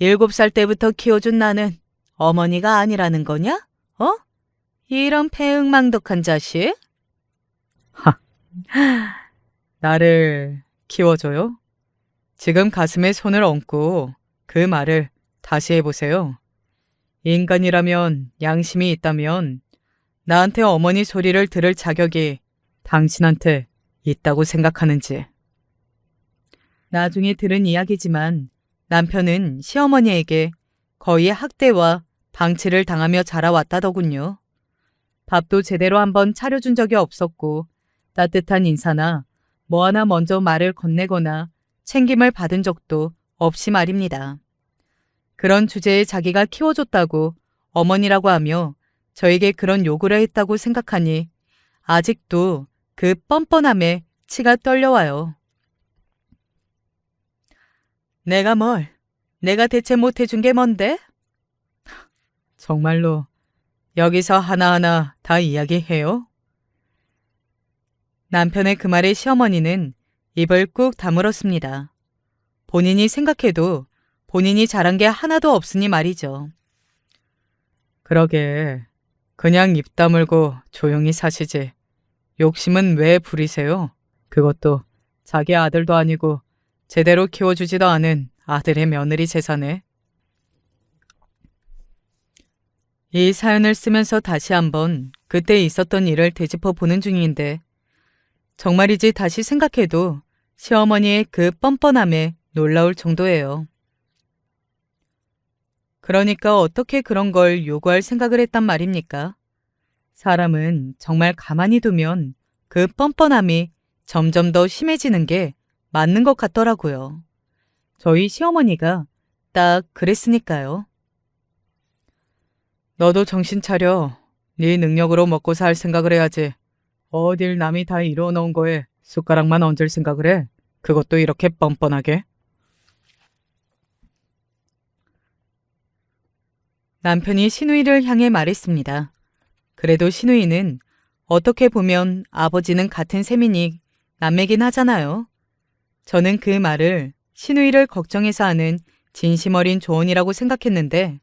7살 때부터 키워준 나는 어머니가 아니라는 거냐? 어? 이런 패응망덕한 자식? 하, 나를 키워줘요? 지금 가슴에 손을 얹고 그 말을 다시 해보세요. 인간이라면 양심이 있다면 나한테 어머니 소리를 들을 자격이 당신한테 있다고 생각하는지. 나중에 들은 이야기지만 남편은 시어머니에게 거의 학대와 방치를 당하며 자라왔다더군요. 밥도 제대로 한번 차려준 적이 없었고 따뜻한 인사나 뭐 하나 먼저 말을 건네거나 챙김을 받은 적도 없이 말입니다. 그런 주제에 자기가 키워줬다고 어머니라고 하며 저에게 그런 요구를 했다고 생각하니 아직도 그 뻔뻔함에 치가 떨려와요. 내가 대체 못해준 게 뭔데? 정말로 여기서 하나하나 다 이야기해요? 남편의 그 말에 시어머니는 입을 꾹 다물었습니다. 본인이 생각해도 본인이 잘한 게 하나도 없으니 말이죠. 그러게, 그냥 입 다물고 조용히 사시지. 욕심은 왜 부리세요? 그것도 자기 아들도 아니고 제대로 키워주지도 않은 아들의 며느리 재산에. 이 사연을 쓰면서 다시 한번 그때 있었던 일을 되짚어 보는 중인데 정말이지 다시 생각해도 시어머니의 그 뻔뻔함에 놀라울 정도예요. 그러니까 어떻게 그런 걸 요구할 생각을 했단 말입니까? 사람은 정말 가만히 두면 그 뻔뻔함이 점점 더 심해지는 게 맞는 것 같더라고요. 저희 시어머니가 딱 그랬으니까요. 너도 정신 차려. 네 능력으로 먹고 살 생각을 해야지. 어딜 남이 다 이루어 놓은 거에 숟가락만 얹을 생각을 해. 그것도 이렇게 뻔뻔하게. 남편이 신우이를 향해 말했습니다. 그래도 신우이는 어떻게 보면 아버지는 같은 셈이니 남매긴 하잖아요. 저는 그 말을 신우이를 걱정해서 하는 진심 어린 조언이라고 생각했는데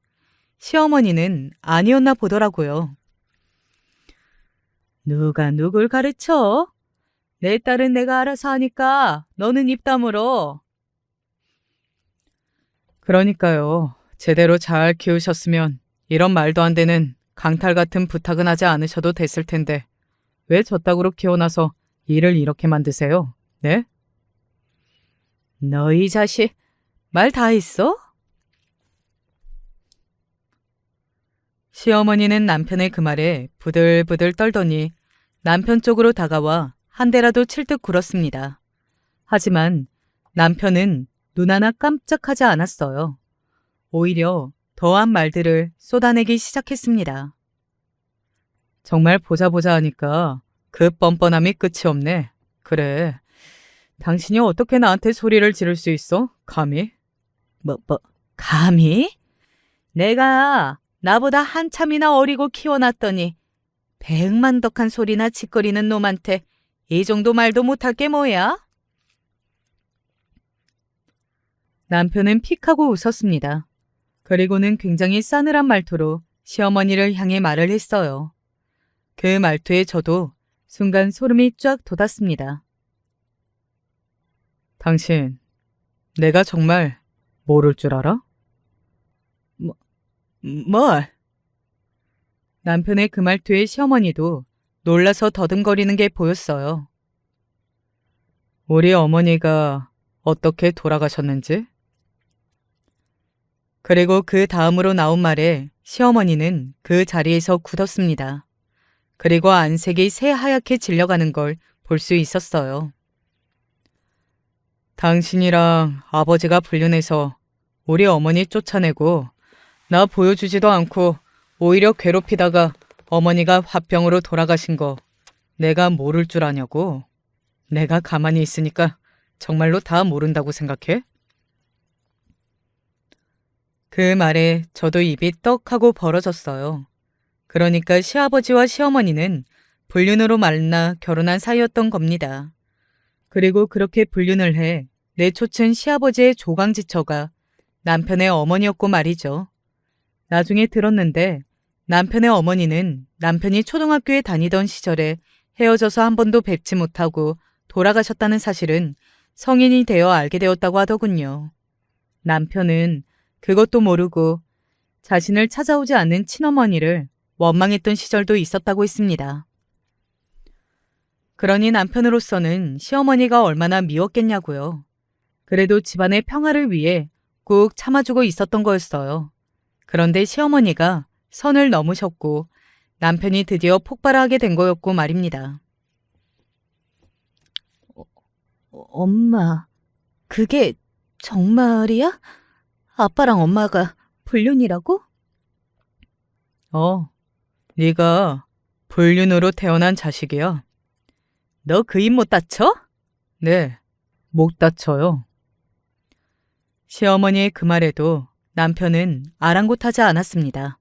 시어머니는 아니었나 보더라고요. 누가 누굴 가르쳐? 내 딸은 내가 알아서 하니까 너는 입 다물어. 그러니까요. 제대로 잘 키우셨으면 이런 말도 안 되는 강탈 같은 부탁은 하지 않으셔도 됐을 텐데 왜 저 따구로 키워놔서 일을 이렇게 만드세요? 네? 너희 자식, 말 다 했어? 시어머니는 남편의 그 말에 부들부들 떨더니 남편 쪽으로 다가와 한 대라도 칠 듯 굴었습니다. 하지만 남편은 눈 하나 깜짝하지 않았어요. 오히려 더한 말들을 쏟아내기 시작했습니다. 정말 보자 하니까 그 뻔뻔함이 끝이 없네. 그래. 당신이 어떻게 나한테 소리를 지를 수 있어? 감히? 감히? 내가 나보다 한참이나 어리고 키워놨더니 백만덕한 소리나 짓거리는 놈한테 이 정도 말도 못할 게 뭐야? 남편은 픽 하고 웃었습니다. 그리고는 굉장히 싸늘한 말투로 시어머니를 향해 말을 했어요. 그 말투에 저도 순간 소름이 쫙 돋았습니다. 당신, 내가 정말 모를 줄 알아? 뭘? 남편의 그 말투에 시어머니도 놀라서 더듬거리는 게 보였어요. 우리 어머니가 어떻게 돌아가셨는지? 그리고 그 다음으로 나온 말에 시어머니는 그 자리에서 굳었습니다. 그리고 안색이 새하얗게 질려가는 걸 볼 수 있었어요. 당신이랑 아버지가 불륜해서 우리 어머니 쫓아내고 나 보여주지도 않고 오히려 괴롭히다가 어머니가 화병으로 돌아가신 거 내가 모를 줄 아냐고. 내가 가만히 있으니까 정말로 다 모른다고 생각해? 그 말에 저도 입이 떡 하고 벌어졌어요. 그러니까 시아버지와 시어머니는 불륜으로 만나 결혼한 사이였던 겁니다. 그리고 그렇게 불륜을 해 내쫓은 시아버지의 조강지처가 남편의 어머니였고 말이죠. 나중에 들었는데 남편의 어머니는 남편이 초등학교에 다니던 시절에 헤어져서 한 번도 뵙지 못하고 돌아가셨다는 사실은 성인이 되어 알게 되었다고 하더군요. 남편은 그것도 모르고 자신을 찾아오지 않는 친어머니를 원망했던 시절도 있었다고 했습니다. 그러니 남편으로서는 시어머니가 얼마나 미웠겠냐고요. 그래도 집안의 평화를 위해 꾹 참아주고 있었던 거였어요. 그런데 시어머니가 선을 넘으셨고 남편이 드디어 폭발하게 된 거였고 말입니다. 엄마, 그게 정말이야? 아빠랑 엄마가 불륜이라고? 네가 불륜으로 태어난 자식이야. 너 그 입 못 닫혀? 네, 못 다쳐요. 시어머니의 그 말에도 남편은 아랑곳하지 않았습니다.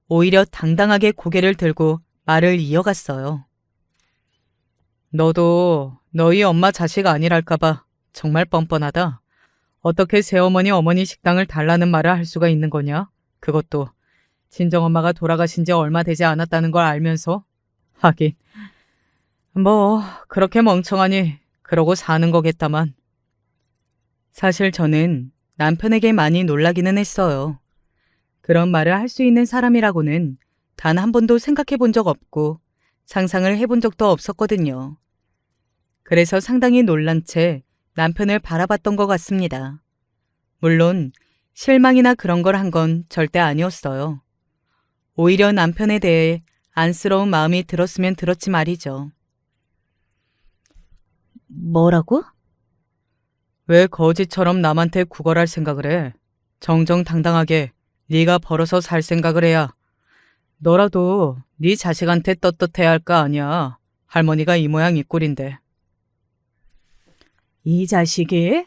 오히려 당당하게 고개를 들고 말을 이어갔어요. 너도 너희 엄마 자식 아니랄까봐 정말 뻔뻔하다. 어떻게 새어머니 어머니 식당을 달라는 말을 할 수가 있는 거냐? 그것도 친정엄마가 돌아가신 지 얼마 되지 않았다는 걸 알면서. 하긴 뭐 그렇게 멍청하니 그러고 사는 거겠다만. 사실 저는 남편에게 많이 놀라기는 했어요. 그런 말을 할 수 있는 사람이라고는 단 한 번도 생각해 본 적 없고 상상을 해본 적도 없었거든요. 그래서 상당히 놀란 채 남편을 바라봤던 것 같습니다. 물론 실망이나 그런 걸 한 건 절대 아니었어요. 오히려 남편에 대해 안쓰러운 마음이 들었으면 들었지 말이죠. 뭐라고? 왜 거지처럼 남한테 구걸할 생각을 해? 정정당당하게 네가 벌어서 살 생각을 해야 너라도 네 자식한테 떳떳해야 할 거 아니야. 할머니가 이 모양 이 꼴인데. 이 자식이?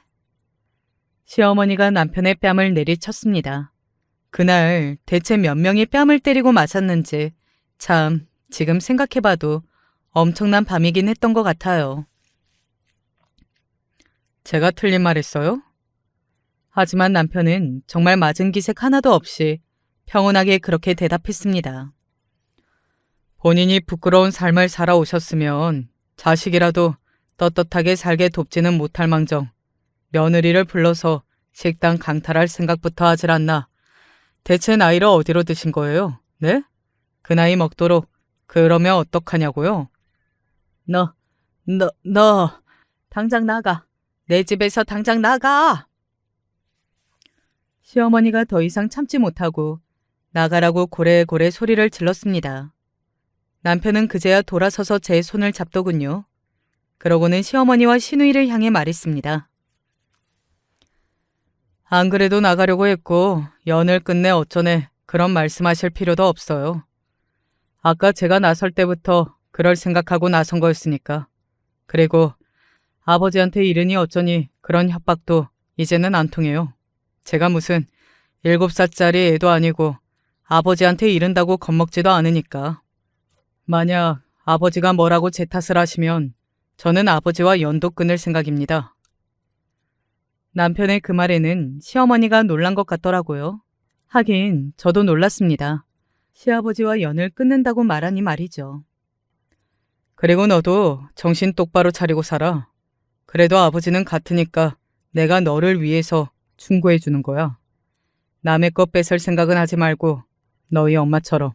시어머니가 남편의 뺨을 내리쳤습니다. 그날 대체 몇 명이 뺨을 때리고 맞았는지 참 지금 생각해봐도 엄청난 밤이긴 했던 것 같아요. 제가 틀린 말 했어요? 하지만 남편은 정말 맞은 기색 하나도 없이 평온하게 그렇게 대답했습니다. 본인이 부끄러운 삶을 살아오셨으면 자식이라도 떳떳하게 살게 돕지는 못할 망정 며느리를 불러서 식당 강탈할 생각부터 하질 않나. 대체 나이를 어디로 드신 거예요? 네? 그 나이 먹도록 그러면 어떡하냐고요? 너 당장 나가. 내 집에서 당장 나가. 시어머니가 더 이상 참지 못하고 나가라고 고래고래 소리를 질렀습니다. 남편은 그제야 돌아서서 제 손을 잡더군요. 그러고는 시어머니와 시누이를 향해 말했습니다. 안 그래도 나가려고 했고 연을 끝내 어쩌네 그런 말씀하실 필요도 없어요. 아까 제가 나설 때부터 그럴 생각하고 나선 거였으니까. 그리고 아버지한테 이르니 어쩌니 그런 협박도 이제는 안 통해요. 제가 무슨 7살짜리 애도 아니고 아버지한테 이른다고 겁먹지도 않으니까. 만약 아버지가 뭐라고 제 탓을 하시면 저는 아버지와 연도 끊을 생각입니다. 남편의 그 말에는 시어머니가 놀란 것 같더라고요. 하긴 저도 놀랐습니다. 시아버지와 연을 끊는다고 말하니 말이죠. 그리고 너도 정신 똑바로 차리고 살아. 그래도 아버지는 같으니까 내가 너를 위해서 충고해 주는 거야. 남의 것 뺏을 생각은 하지 말고 너희 엄마처럼.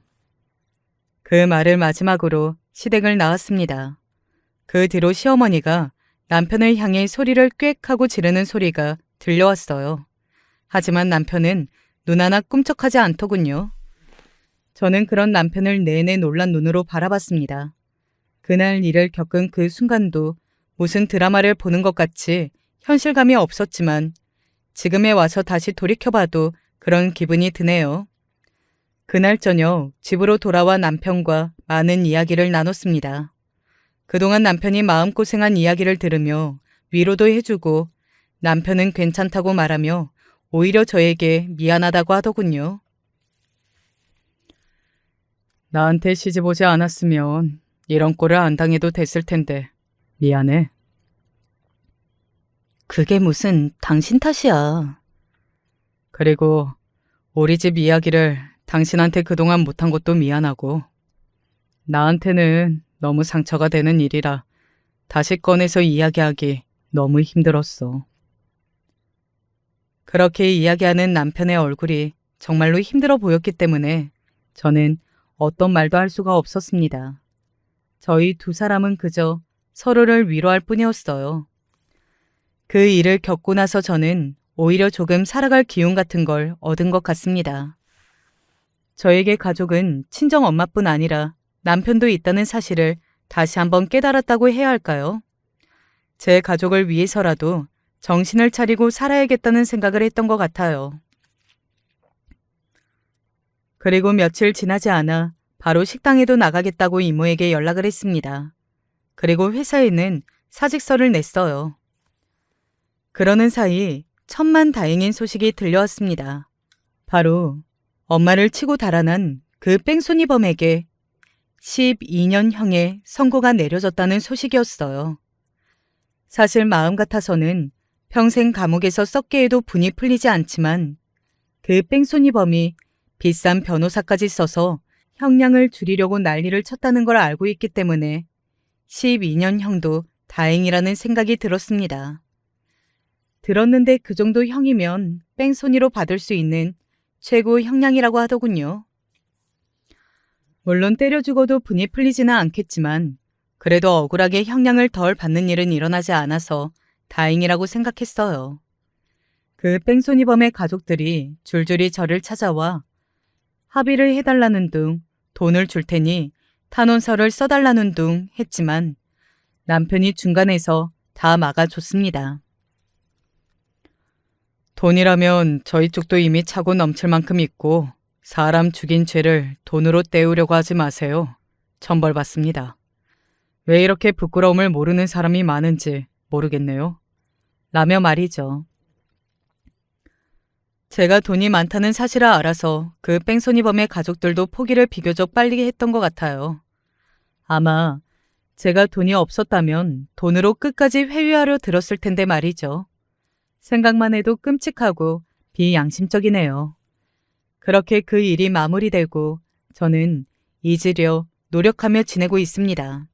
그 말을 마지막으로 시댁을 나왔습니다. 그 뒤로 시어머니가 남편을 향해 소리를 꽥 하고 지르는 소리가 들려왔어요. 하지만 남편은 눈 하나 꿈쩍하지 않더군요. 저는 그런 남편을 내내 놀란 눈으로 바라봤습니다. 그날 일을 겪은 그 순간도 무슨 드라마를 보는 것 같이 현실감이 없었지만 지금에 와서 다시 돌이켜봐도 그런 기분이 드네요. 그날 저녁 집으로 돌아와 남편과 많은 이야기를 나눴습니다. 그동안 남편이 마음고생한 이야기를 들으며 위로도 해주고 남편은 괜찮다고 말하며 오히려 저에게 미안하다고 하더군요. 나한테 시집 오지 않았으면 이런 꼴을 안 당해도 됐을 텐데 미안해. 그게 무슨 당신 탓이야. 그리고 우리 집 이야기를 당신한테 그동안 못한 것도 미안하고 나한테는 너무 상처가 되는 일이라 다시 꺼내서 이야기하기 너무 힘들었어. 그렇게 이야기하는 남편의 얼굴이 정말로 힘들어 보였기 때문에 저는 어떤 말도 할 수가 없었습니다. 저희 두 사람은 그저 서로를 위로할 뿐이었어요. 그 일을 겪고 나서 저는 오히려 조금 살아갈 기운 같은 걸 얻은 것 같습니다. 저에게 가족은 친정 엄마뿐 아니라 남편도 있다는 사실을 다시 한번 깨달았다고 해야 할까요? 제 가족을 위해서라도 정신을 차리고 살아야겠다는 생각을 했던 것 같아요. 그리고 며칠 지나지 않아 바로 식당에도 나가겠다고 이모에게 연락을 했습니다. 그리고 회사에는 사직서를 냈어요. 그러는 사이 천만다행인 소식이 들려왔습니다. 바로 엄마를 치고 달아난 그 뺑소니범에게 12년형의 선고가 내려졌다는 소식이었어요. 사실 마음 같아서는 평생 감옥에서 썩게 해도 분이 풀리지 않지만 그 뺑소니범이 비싼 변호사까지 써서 형량을 줄이려고 난리를 쳤다는 걸 알고 있기 때문에 12년형도 다행이라는 생각이 들었습니다. 들었는데 그 정도 형이면 뺑소니로 받을 수 있는 최고 형량이라고 하더군요. 물론 때려 죽어도 분이 풀리지는 않겠지만 그래도 억울하게 형량을 덜 받는 일은 일어나지 않아서 다행이라고 생각했어요. 그 뺑소니범의 가족들이 줄줄이 저를 찾아와 합의를 해달라는 둥 돈을 줄 테니 탄원서를 써달라는 둥 했지만 남편이 중간에서 다 막아줬습니다. 돈이라면 저희 쪽도 이미 차고 넘칠 만큼 있고 사람 죽인 죄를 돈으로 때우려고 하지 마세요. 천벌받습니다. 왜 이렇게 부끄러움을 모르는 사람이 많은지 모르겠네요. 라며 말이죠. 제가 돈이 많다는 사실을 알아서 그 뺑소니범의 가족들도 포기를 비교적 빨리 했던 것 같아요. 아마 제가 돈이 없었다면 돈으로 끝까지 회유하려 들었을 텐데 말이죠. 생각만 해도 끔찍하고 비양심적이네요. 그렇게 그 일이 마무리되고 저는 잊으려 노력하며 지내고 있습니다.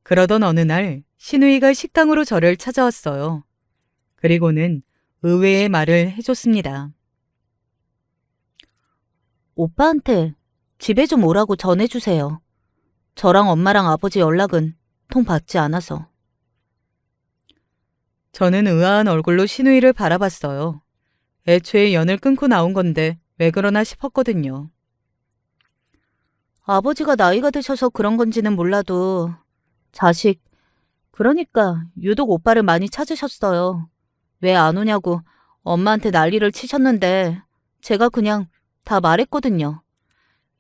그러던 어느 날 신우이가 식당으로 저를 찾아왔어요. 그리고는 의외의 말을 해줬습니다. 오빠한테 집에 좀 오라고 전해주세요. 저랑 엄마랑 아버지 연락은 통 받지 않아서. 저는 의아한 얼굴로 신우이를 바라봤어요. 애초에 연을 끊고 나온 건데 왜 그러나 싶었거든요. 아버지가 나이가 드셔서 그런 건지는 몰라도 자식, 그러니까 유독 오빠를 많이 찾으셨어요. 왜 안 오냐고 엄마한테 난리를 치셨는데 제가 그냥 다 말했거든요.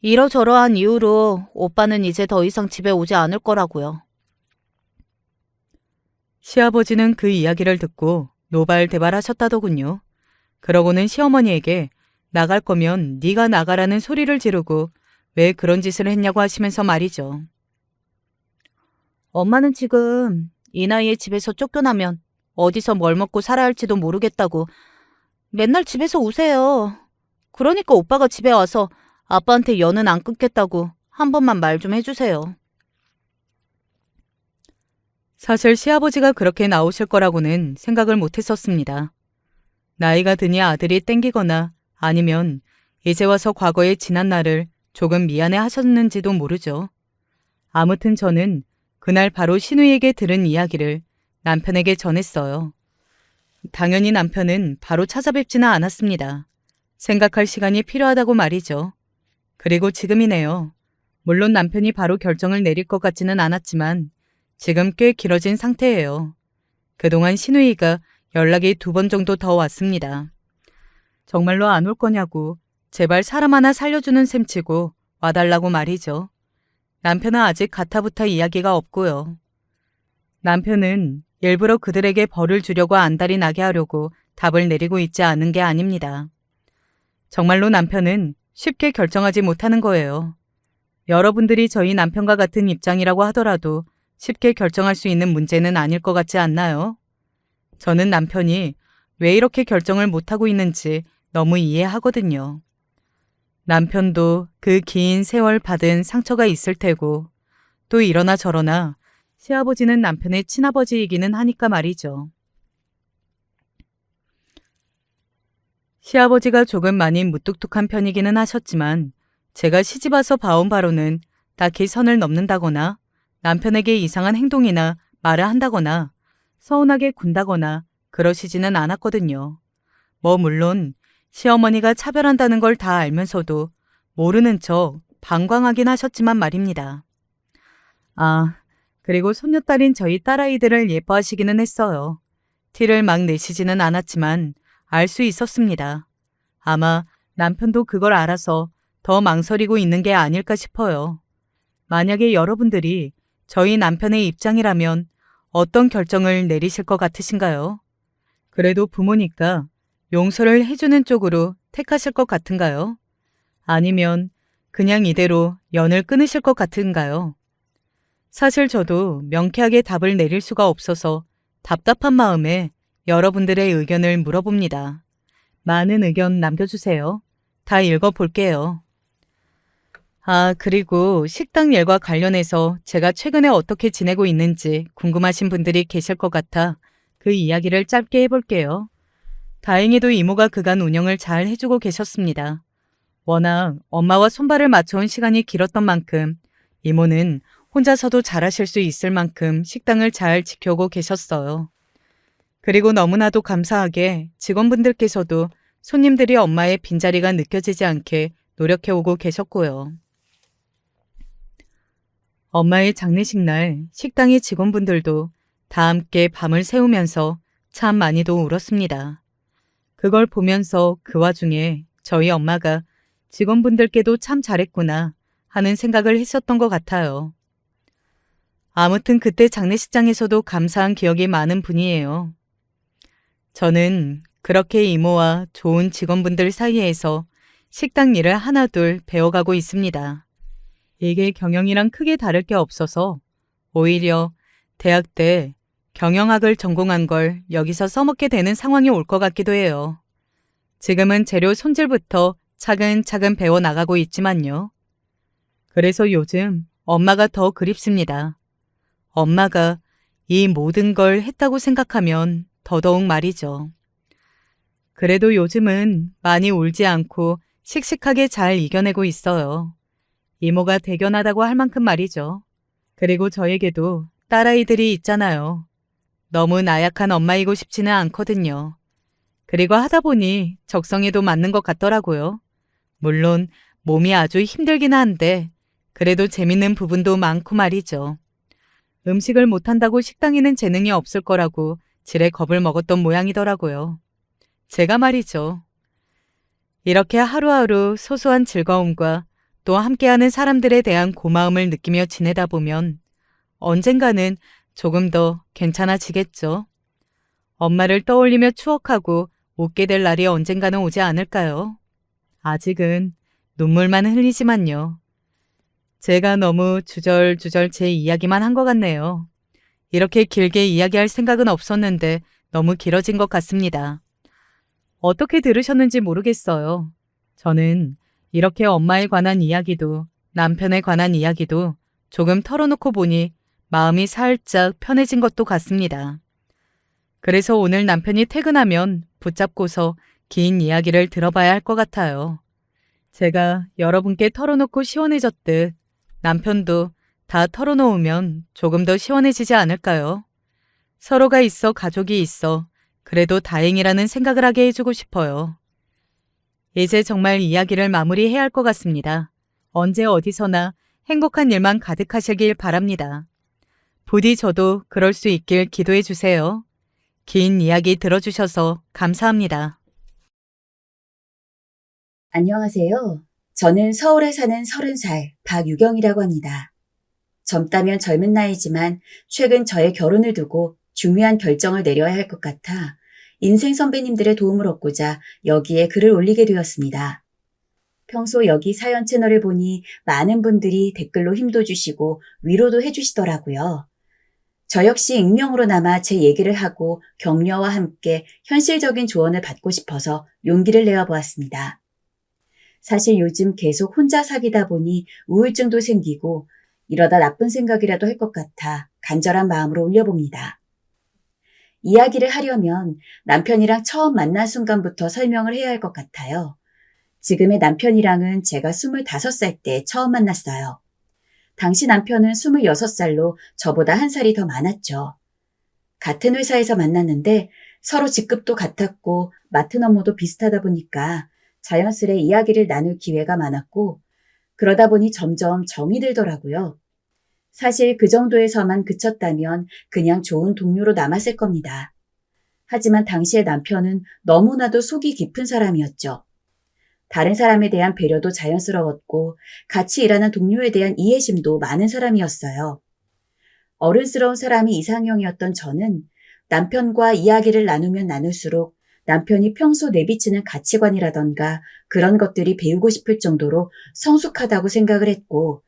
이러저러한 이유로 오빠는 이제 더 이상 집에 오지 않을 거라고요. 시아버지는 그 이야기를 듣고 노발대발하셨다더군요. 그러고는 시어머니에게 나갈 거면 네가 나가라는 소리를 지르고 왜 그런 짓을 했냐고 하시면서 말이죠. 엄마는 지금 이 나이에 집에서 쫓겨나면 어디서 뭘 먹고 살아야 할지도 모르겠다고 맨날 집에서 우세요. 그러니까 오빠가 집에 와서 아빠한테 연은 안 끊겠다고 한 번만 말 좀 해주세요. 사실 시아버지가 그렇게 나오실 거라고는 생각을 못 했었습니다. 나이가 드니 아들이 땡기거나 아니면 이제 와서 과거의 지난 날을 조금 미안해 하셨는지도 모르죠. 아무튼 저는 그날 바로 신우에게 들은 이야기를 남편에게 전했어요. 당연히 남편은 바로 찾아뵙지는 않았습니다. 생각할 시간이 필요하다고 말이죠. 그리고 지금이네요. 물론 남편이 바로 결정을 내릴 것 같지는 않았지만 지금 꽤 길어진 상태예요. 그동안 신우이가 연락이 2번 정도 더 왔습니다. 정말로 안 올 거냐고 제발 사람 하나 살려주는 셈치고 와달라고 말이죠. 남편은 아직 가타부타 이야기가 없고요. 남편은 일부러 그들에게 벌을 주려고 안달이 나게 하려고 답을 내리고 있지 않은 게 아닙니다. 정말로 남편은 쉽게 결정하지 못하는 거예요. 여러분들이 저희 남편과 같은 입장이라고 하더라도 쉽게 결정할 수 있는 문제는 아닐 것 같지 않나요? 저는 남편이 왜 이렇게 결정을 못하고 있는지 너무 이해하거든요. 남편도 그 긴 세월 받은 상처가 있을 테고 또 이러나 저러나 시아버지는 남편의 친아버지이기는 하니까 말이죠. 시아버지가 조금 많이 무뚝뚝한 편이기는 하셨지만 제가 시집와서 봐온 바로는 딱히 선을 넘는다거나 남편에게 이상한 행동이나 말을 한다거나 서운하게 군다거나 그러시지는 않았거든요. 물론 시어머니가 차별한다는 걸 다 알면서도 모르는 척 방광하긴 하셨지만 말입니다. 그리고 손녀딸인 저희 딸아이들을 예뻐하시기는 했어요. 티를 막 내시지는 않았지만 알 수 있었습니다. 아마 남편도 그걸 알아서 더 망설이고 있는 게 아닐까 싶어요. 만약에 여러분들이 저희 남편의 입장이라면 어떤 결정을 내리실 것 같으신가요? 그래도 부모니까 용서를 해주는 쪽으로 택하실 것 같은가요? 아니면 그냥 이대로 연을 끊으실 것 같은가요? 사실 저도 명쾌하게 답을 내릴 수가 없어서 답답한 마음에 여러분들의 의견을 물어봅니다. 많은 의견 남겨주세요. 다 읽어볼게요. 그리고 식당 일과 관련해서 제가 최근에 어떻게 지내고 있는지 궁금하신 분들이 계실 것 같아 그 이야기를 짧게 해볼게요. 다행히도 이모가 그간 운영을 잘 해주고 계셨습니다. 워낙 엄마와 손발을 맞춰온 시간이 길었던 만큼 이모는 혼자서도 잘하실 수 있을 만큼 식당을 잘 지켜오고 계셨어요. 그리고 너무나도 감사하게 직원분들께서도 손님들이 엄마의 빈자리가 느껴지지 않게 노력해오고 계셨고요. 엄마의 장례식 날 식당의 직원분들도 다 함께 밤을 새우면서 참 많이도 울었습니다. 그걸 보면서 그 와중에 저희 엄마가 직원분들께도 참 잘했구나 하는 생각을 했었던 것 같아요. 아무튼 그때 장례식장에서도 감사한 기억이 많은 분이에요. 저는 그렇게 이모와 좋은 직원분들 사이에서 식당 일을 하나둘 배워가고 있습니다. 이게 경영이랑 크게 다를 게 없어서 오히려 대학 때 경영학을 전공한 걸 여기서 써먹게 되는 상황이 올 것 같기도 해요. 지금은 재료 손질부터 차근차근 배워나가고 있지만요. 그래서 요즘 엄마가 더 그립습니다. 엄마가 이 모든 걸 했다고 생각하면 더더욱 말이죠. 그래도 요즘은 많이 울지 않고 씩씩하게 잘 이겨내고 있어요. 이모가 대견하다고 할 만큼 말이죠. 그리고 저에게도 딸아이들이 있잖아요. 너무 나약한 엄마이고 싶지는 않거든요. 그리고 하다 보니 적성에도 맞는 것 같더라고요. 물론 몸이 아주 힘들긴 한데 그래도 재밌는 부분도 많고 말이죠. 음식을 못한다고 식당에는 재능이 없을 거라고 지레 겁을 먹었던 모양이더라고요. 제가 말이죠. 이렇게 하루하루 소소한 즐거움과 또 함께하는 사람들에 대한 고마움을 느끼며 지내다 보면 언젠가는 조금 더 괜찮아지겠죠. 엄마를 떠올리며 추억하고 웃게 될 날이 언젠가는 오지 않을까요? 아직은 눈물만 흘리지만요. 제가 너무 주절주절 제 이야기만 한 것 같네요. 이렇게 길게 이야기할 생각은 없었는데 너무 길어진 것 같습니다. 어떻게 들으셨는지 모르겠어요. 저는 이렇게 엄마에 관한 이야기도 남편에 관한 이야기도 조금 털어놓고 보니 마음이 살짝 편해진 것도 같습니다. 그래서 오늘 남편이 퇴근하면 붙잡고서 긴 이야기를 들어봐야 할 것 같아요. 제가 여러분께 털어놓고 시원해졌듯 남편도 다 털어놓으면 조금 더 시원해지지 않을까요? 서로가 있어 가족이 있어 그래도 다행이라는 생각을 하게 해주고 싶어요. 이제 정말 이야기를 마무리해야 할 것 같습니다. 언제 어디서나 행복한 일만 가득하시길 바랍니다. 부디 저도 그럴 수 있길 기도해 주세요. 긴 이야기 들어주셔서 감사합니다. 안녕하세요. 저는 서울에 사는 30살 박유경이라고 합니다. 젊다면 젊은 나이지만 최근 저의 결혼을 두고 중요한 결정을 내려야 할 것 같아 인생 선배님들의 도움을 얻고자 여기에 글을 올리게 되었습니다. 평소 여기 사연 채널을 보니 많은 분들이 댓글로 힘도 주시고 위로도 해주시더라고요. 저 역시 익명으로나마 제 얘기를 하고 격려와 함께 현실적인 조언을 받고 싶어서 용기를 내어보았습니다. 사실 요즘 계속 혼자 사귀다 보니 우울증도 생기고 이러다 나쁜 생각이라도 할 것 같아 간절한 마음으로 올려봅니다. 이야기를 하려면 남편이랑 처음 만난 순간부터 설명을 해야 할 것 같아요. 지금의 남편이랑은 제가 25살 때 처음 만났어요. 당시 남편은 26살로 저보다 한 살이 더 많았죠. 같은 회사에서 만났는데 서로 직급도 같았고 맡은 업무도 비슷하다 보니까 자연스레 이야기를 나눌 기회가 많았고 그러다 보니 점점 정이 들더라고요. 사실 그 정도에서만 그쳤다면 그냥 좋은 동료로 남았을 겁니다. 하지만 당시의 남편은 너무나도 속이 깊은 사람이었죠. 다른 사람에 대한 배려도 자연스러웠고 같이 일하는 동료에 대한 이해심도 많은 사람이었어요. 어른스러운 사람이 이상형이었던 저는 남편과 이야기를 나누면 나눌수록 남편이 평소 내비치는 가치관이라던가 그런 것들이 배우고 싶을 정도로 성숙하다고 생각을 했고,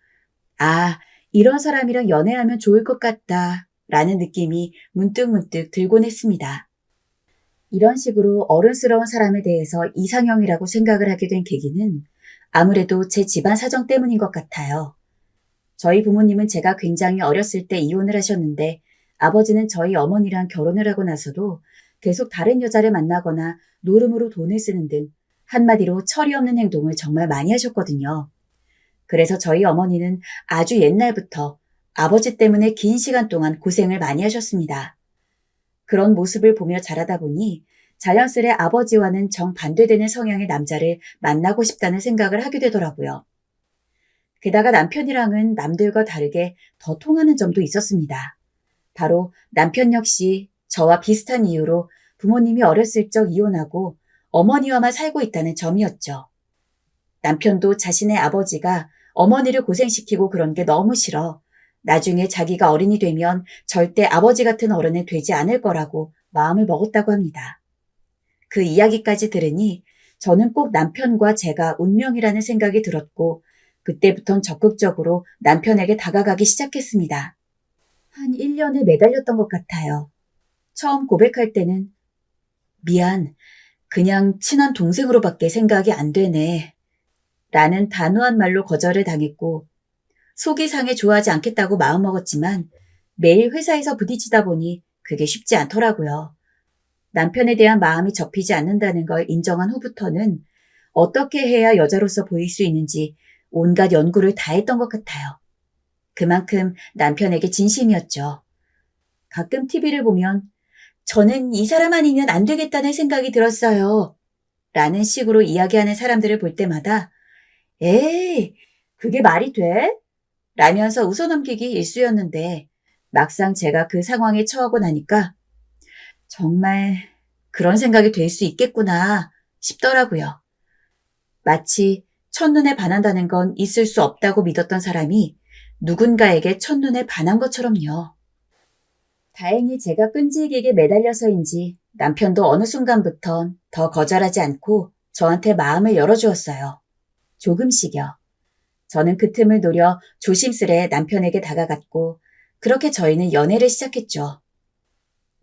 아, 이런 사람이랑 연애하면 좋을 것 같다 라는 느낌이 문득문득 들곤 했습니다. 이런 식으로 어른스러운 사람에 대해서 이상형이라고 생각을 하게 된 계기는 아무래도 제 집안 사정 때문인 것 같아요. 저희 부모님은 제가 굉장히 어렸을 때 이혼을 하셨는데 아버지는 저희 어머니랑 결혼을 하고 나서도 계속 다른 여자를 만나거나 노름으로 돈을 쓰는 등 한마디로 철이 없는 행동을 정말 많이 하셨거든요. 그래서 저희 어머니는 아주 옛날부터 아버지 때문에 긴 시간 동안 고생을 많이 하셨습니다. 그런 모습을 보며 자라다 보니 자연스레 아버지와는 정반대되는 성향의 남자를 만나고 싶다는 생각을 하게 되더라고요. 게다가 남편이랑은 남들과 다르게 더 통하는 점도 있었습니다. 바로 남편 역시 저와 비슷한 이유로 부모님이 어렸을 적 이혼하고 어머니와만 살고 있다는 점이었죠. 남편도 자신의 아버지가 어머니를 고생시키고 그런 게 너무 싫어 나중에 자기가 어른이 되면 절대 아버지 같은 어른은 되지 않을 거라고 마음을 먹었다고 합니다. 그 이야기까지 들으니 저는 꼭 남편과 제가 운명이라는 생각이 들었고 그때부턴 적극적으로 남편에게 다가가기 시작했습니다. 한 1년을 매달렸던 것 같아요. 처음 고백할 때는 미안, 그냥 친한 동생으로밖에 생각이 안 되네 라는 단호한 말로 거절을 당했고 속이 상해 좋아하지 않겠다고 마음먹었지만 매일 회사에서 부딪히다 보니 그게 쉽지 않더라고요. 남편에 대한 마음이 접히지 않는다는 걸 인정한 후부터는 어떻게 해야 여자로서 보일 수 있는지 온갖 연구를 다 했던 것 같아요. 그만큼 남편에게 진심이었죠. 가끔 TV를 보면 저는 이 사람 아니면 안 되겠다는 생각이 들었어요. 라는 식으로 이야기하는 사람들을 볼 때마다 에이, 그게 말이 돼? 라면서 웃어넘기기 일쑤였는데 막상 제가 그 상황에 처하고 나니까 정말 그런 생각이 들 수 있겠구나 싶더라고요. 마치 첫눈에 반한다는 건 있을 수 없다고 믿었던 사람이 누군가에게 첫눈에 반한 것처럼요. 다행히 제가 끈질기게 매달려서인지 남편도 어느 순간부턴 더 거절하지 않고 저한테 마음을 열어주었어요. 조금씩요. 저는 그 틈을 노려 조심스레 남편에게 다가갔고 그렇게 저희는 연애를 시작했죠.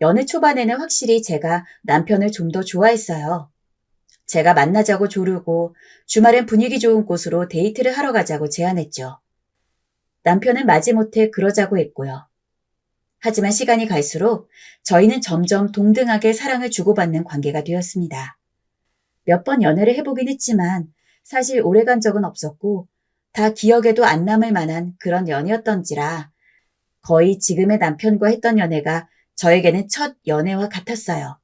연애 초반에는 확실히 제가 남편을 좀 더 좋아했어요. 제가 만나자고 조르고 주말엔 분위기 좋은 곳으로 데이트를 하러 가자고 제안했죠. 남편은 마지못해 그러자고 했고요. 하지만 시간이 갈수록 저희는 점점 동등하게 사랑을 주고받는 관계가 되었습니다. 몇 번 연애를 해보긴 했지만 사실 오래간 적은 없었고 다 기억에도 안 남을 만한 그런 연애였던지라 거의 지금의 남편과 했던 연애가 저에게는 첫 연애와 같았어요.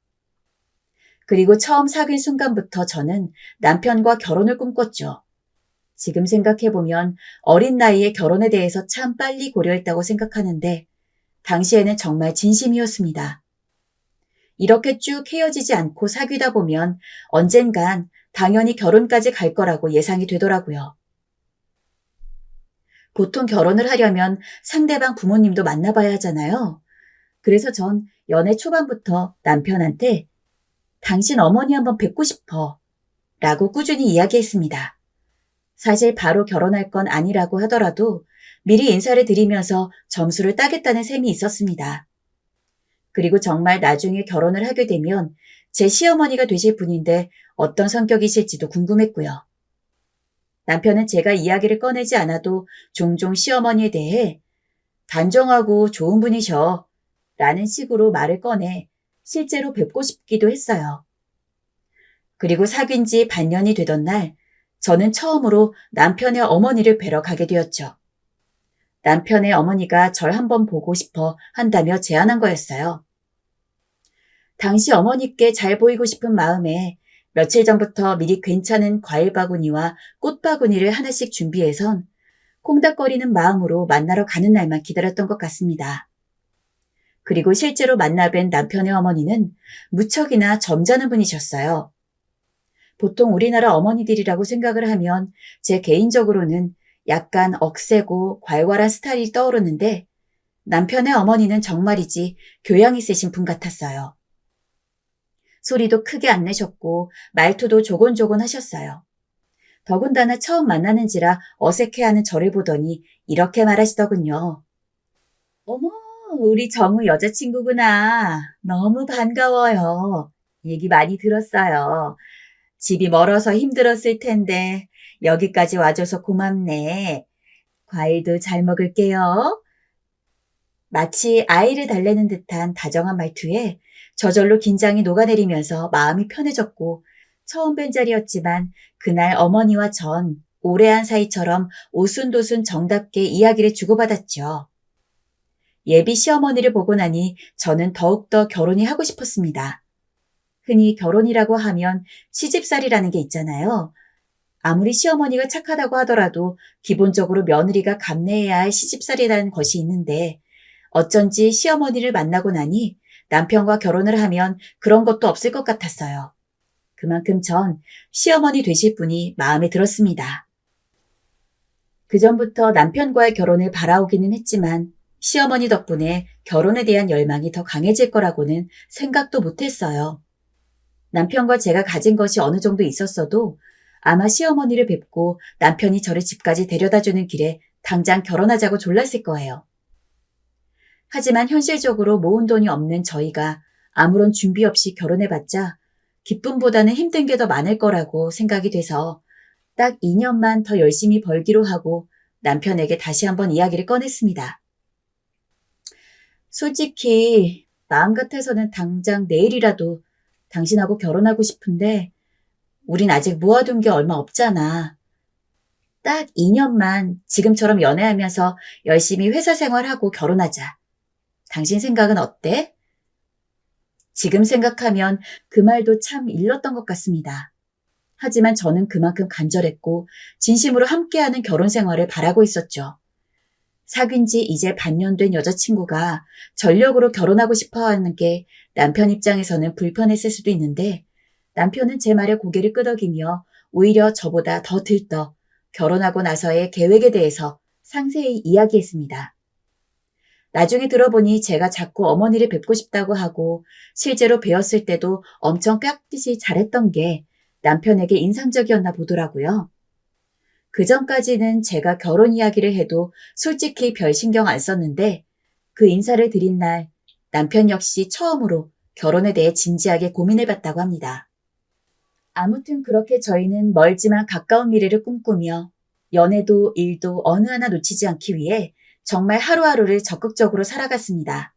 그리고 처음 사귄 순간부터 저는 남편과 결혼을 꿈꿨죠. 지금 생각해보면 어린 나이에 결혼에 대해서 참 빨리 고려했다고 생각하는데 당시에는 정말 진심이었습니다. 이렇게 쭉 헤어지지 않고 사귀다 보면 언젠간 당연히 결혼까지 갈 거라고 예상이 되더라고요. 보통 결혼을 하려면 상대방 부모님도 만나봐야 하잖아요. 그래서 전 연애 초반부터 남편한테 당신 어머니 한번 뵙고 싶어 라고 꾸준히 이야기했습니다. 사실 바로 결혼할 건 아니라고 하더라도 미리 인사를 드리면서 점수를 따겠다는 셈이 있었습니다. 그리고 정말 나중에 결혼을 하게 되면 제 시어머니가 되실 분인데 어떤 성격이실지도 궁금했고요. 남편은 제가 이야기를 꺼내지 않아도 종종 시어머니에 대해 단정하고 좋은 분이셔 라는 식으로 말을 꺼내 실제로 뵙고 싶기도 했어요. 그리고 사귄 지 반년이 되던 날 저는 처음으로 남편의 어머니를 뵈러 가게 되었죠. 남편의 어머니가 절 한번 보고 싶어 한다며 제안한 거였어요. 당시 어머니께 잘 보이고 싶은 마음에 며칠 전부터 미리 괜찮은 과일 바구니와 꽃 바구니를 하나씩 준비해선 콩닥거리는 마음으로 만나러 가는 날만 기다렸던 것 같습니다. 그리고 실제로 만나뵌 남편의 어머니는 무척이나 점잖은 분이셨어요. 보통 우리나라 어머니들이라고 생각을 하면 제 개인적으로는 약간 억세고 괄괄한 스타일이 떠오르는데 남편의 어머니는 정말이지 교양 있으신 분 같았어요. 소리도 크게 안 내셨고 말투도 조곤조곤 하셨어요. 더군다나 처음 만나는지라 어색해하는 저를 보더니 이렇게 말하시더군요. 어머, 우리 정우 여자친구구나. 너무 반가워요. 얘기 많이 들었어요. 집이 멀어서 힘들었을 텐데 여기까지 와줘서 고맙네. 과일도 잘 먹을게요. 마치 아이를 달래는 듯한 다정한 말투에 저절로 긴장이 녹아내리면서 마음이 편해졌고 처음 뵌 자리였지만 그날 어머니와 전 오래한 사이처럼 오순도순 정답게 이야기를 주고받았죠. 예비 시어머니를 보고 나니 저는 더욱더 결혼이 하고 싶었습니다. 흔히 결혼이라고 하면 시집살이라는 게 있잖아요. 아무리 시어머니가 착하다고 하더라도 기본적으로 며느리가 감내해야 할 시집살이라는 것이 있는데 어쩐지 시어머니를 만나고 나니 남편과 결혼을 하면 그런 것도 없을 것 같았어요. 그만큼 전 시어머니 되실 분이 마음에 들었습니다. 그전부터 남편과의 결혼을 바라오기는 했지만 시어머니 덕분에 결혼에 대한 열망이 더 강해질 거라고는 생각도 못했어요. 남편과 제가 가진 것이 어느 정도 있었어도 아마 시어머니를 뵙고 남편이 저를 집까지 데려다주는 길에 당장 결혼하자고 졸랐을 거예요. 하지만 현실적으로 모은 돈이 없는 저희가 아무런 준비 없이 결혼해봤자 기쁨보다는 힘든 게 더 많을 거라고 생각이 돼서 딱 2년만 더 열심히 벌기로 하고 남편에게 다시 한번 이야기를 꺼냈습니다. 솔직히 마음 같아서는 당장 내일이라도 당신하고 결혼하고 싶은데 우린 아직 모아둔 게 얼마 없잖아. 딱 2년만 지금처럼 연애하면서 열심히 회사 생활하고 결혼하자. 당신 생각은 어때? 지금 생각하면 그 말도 참 일렀던 것 같습니다. 하지만 저는 그만큼 간절했고 진심으로 함께하는 결혼 생활을 바라고 있었죠. 사귄 지 이제 반년 된 여자친구가 전력으로 결혼하고 싶어 하는 게 남편 입장에서는 불편했을 수도 있는데 남편은 제 말에 고개를 끄덕이며 오히려 저보다 더 들떠 결혼하고 나서의 계획에 대해서 상세히 이야기했습니다. 나중에 들어보니 제가 자꾸 어머니를 뵙고 싶다고 하고 실제로 뵈었을 때도 엄청 깍듯이 잘했던 게 남편에게 인상적이었나 보더라고요. 그전까지는 제가 결혼 이야기를 해도 솔직히 별 신경 안 썼는데 그 인사를 드린 날 남편 역시 처음으로 결혼에 대해 진지하게 고민해봤다고 합니다. 아무튼 그렇게 저희는 멀지만 가까운 미래를 꿈꾸며 연애도 일도 어느 하나 놓치지 않기 위해 정말 하루하루를 적극적으로 살아갔습니다.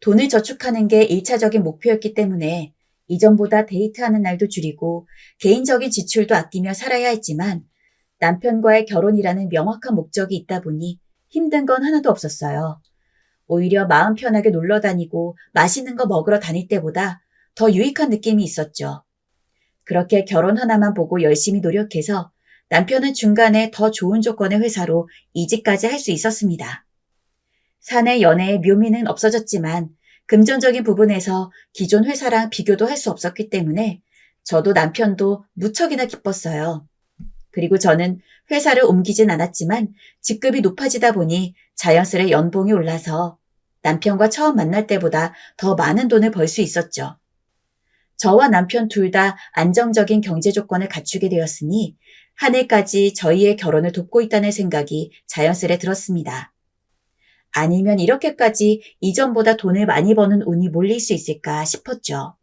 돈을 저축하는 게 1차적인 목표였기 때문에 이전보다 데이트하는 날도 줄이고 개인적인 지출도 아끼며 살아야 했지만 남편과의 결혼이라는 명확한 목적이 있다 보니 힘든 건 하나도 없었어요. 오히려 마음 편하게 놀러 다니고 맛있는 거 먹으러 다닐 때보다 더 유익한 느낌이 있었죠. 그렇게 결혼 하나만 보고 열심히 노력해서 남편은 중간에 더 좋은 조건의 회사로 이직까지 할 수 있었습니다. 사내 연애의 묘미는 없어졌지만 금전적인 부분에서 기존 회사랑 비교도 할 수 없었기 때문에 저도 남편도 무척이나 기뻤어요. 그리고 저는 회사를 옮기진 않았지만 직급이 높아지다 보니 자연스레 연봉이 올라서 남편과 처음 만날 때보다 더 많은 돈을 벌 수 있었죠. 저와 남편 둘 다 안정적인 경제 조건을 갖추게 되었으니 하늘까지 저희의 결혼을 돕고 있다는 생각이 자연스레 들었습니다. 아니면 이렇게까지 이전보다 돈을 많이 버는 운이 몰릴 수 있을까 싶었죠.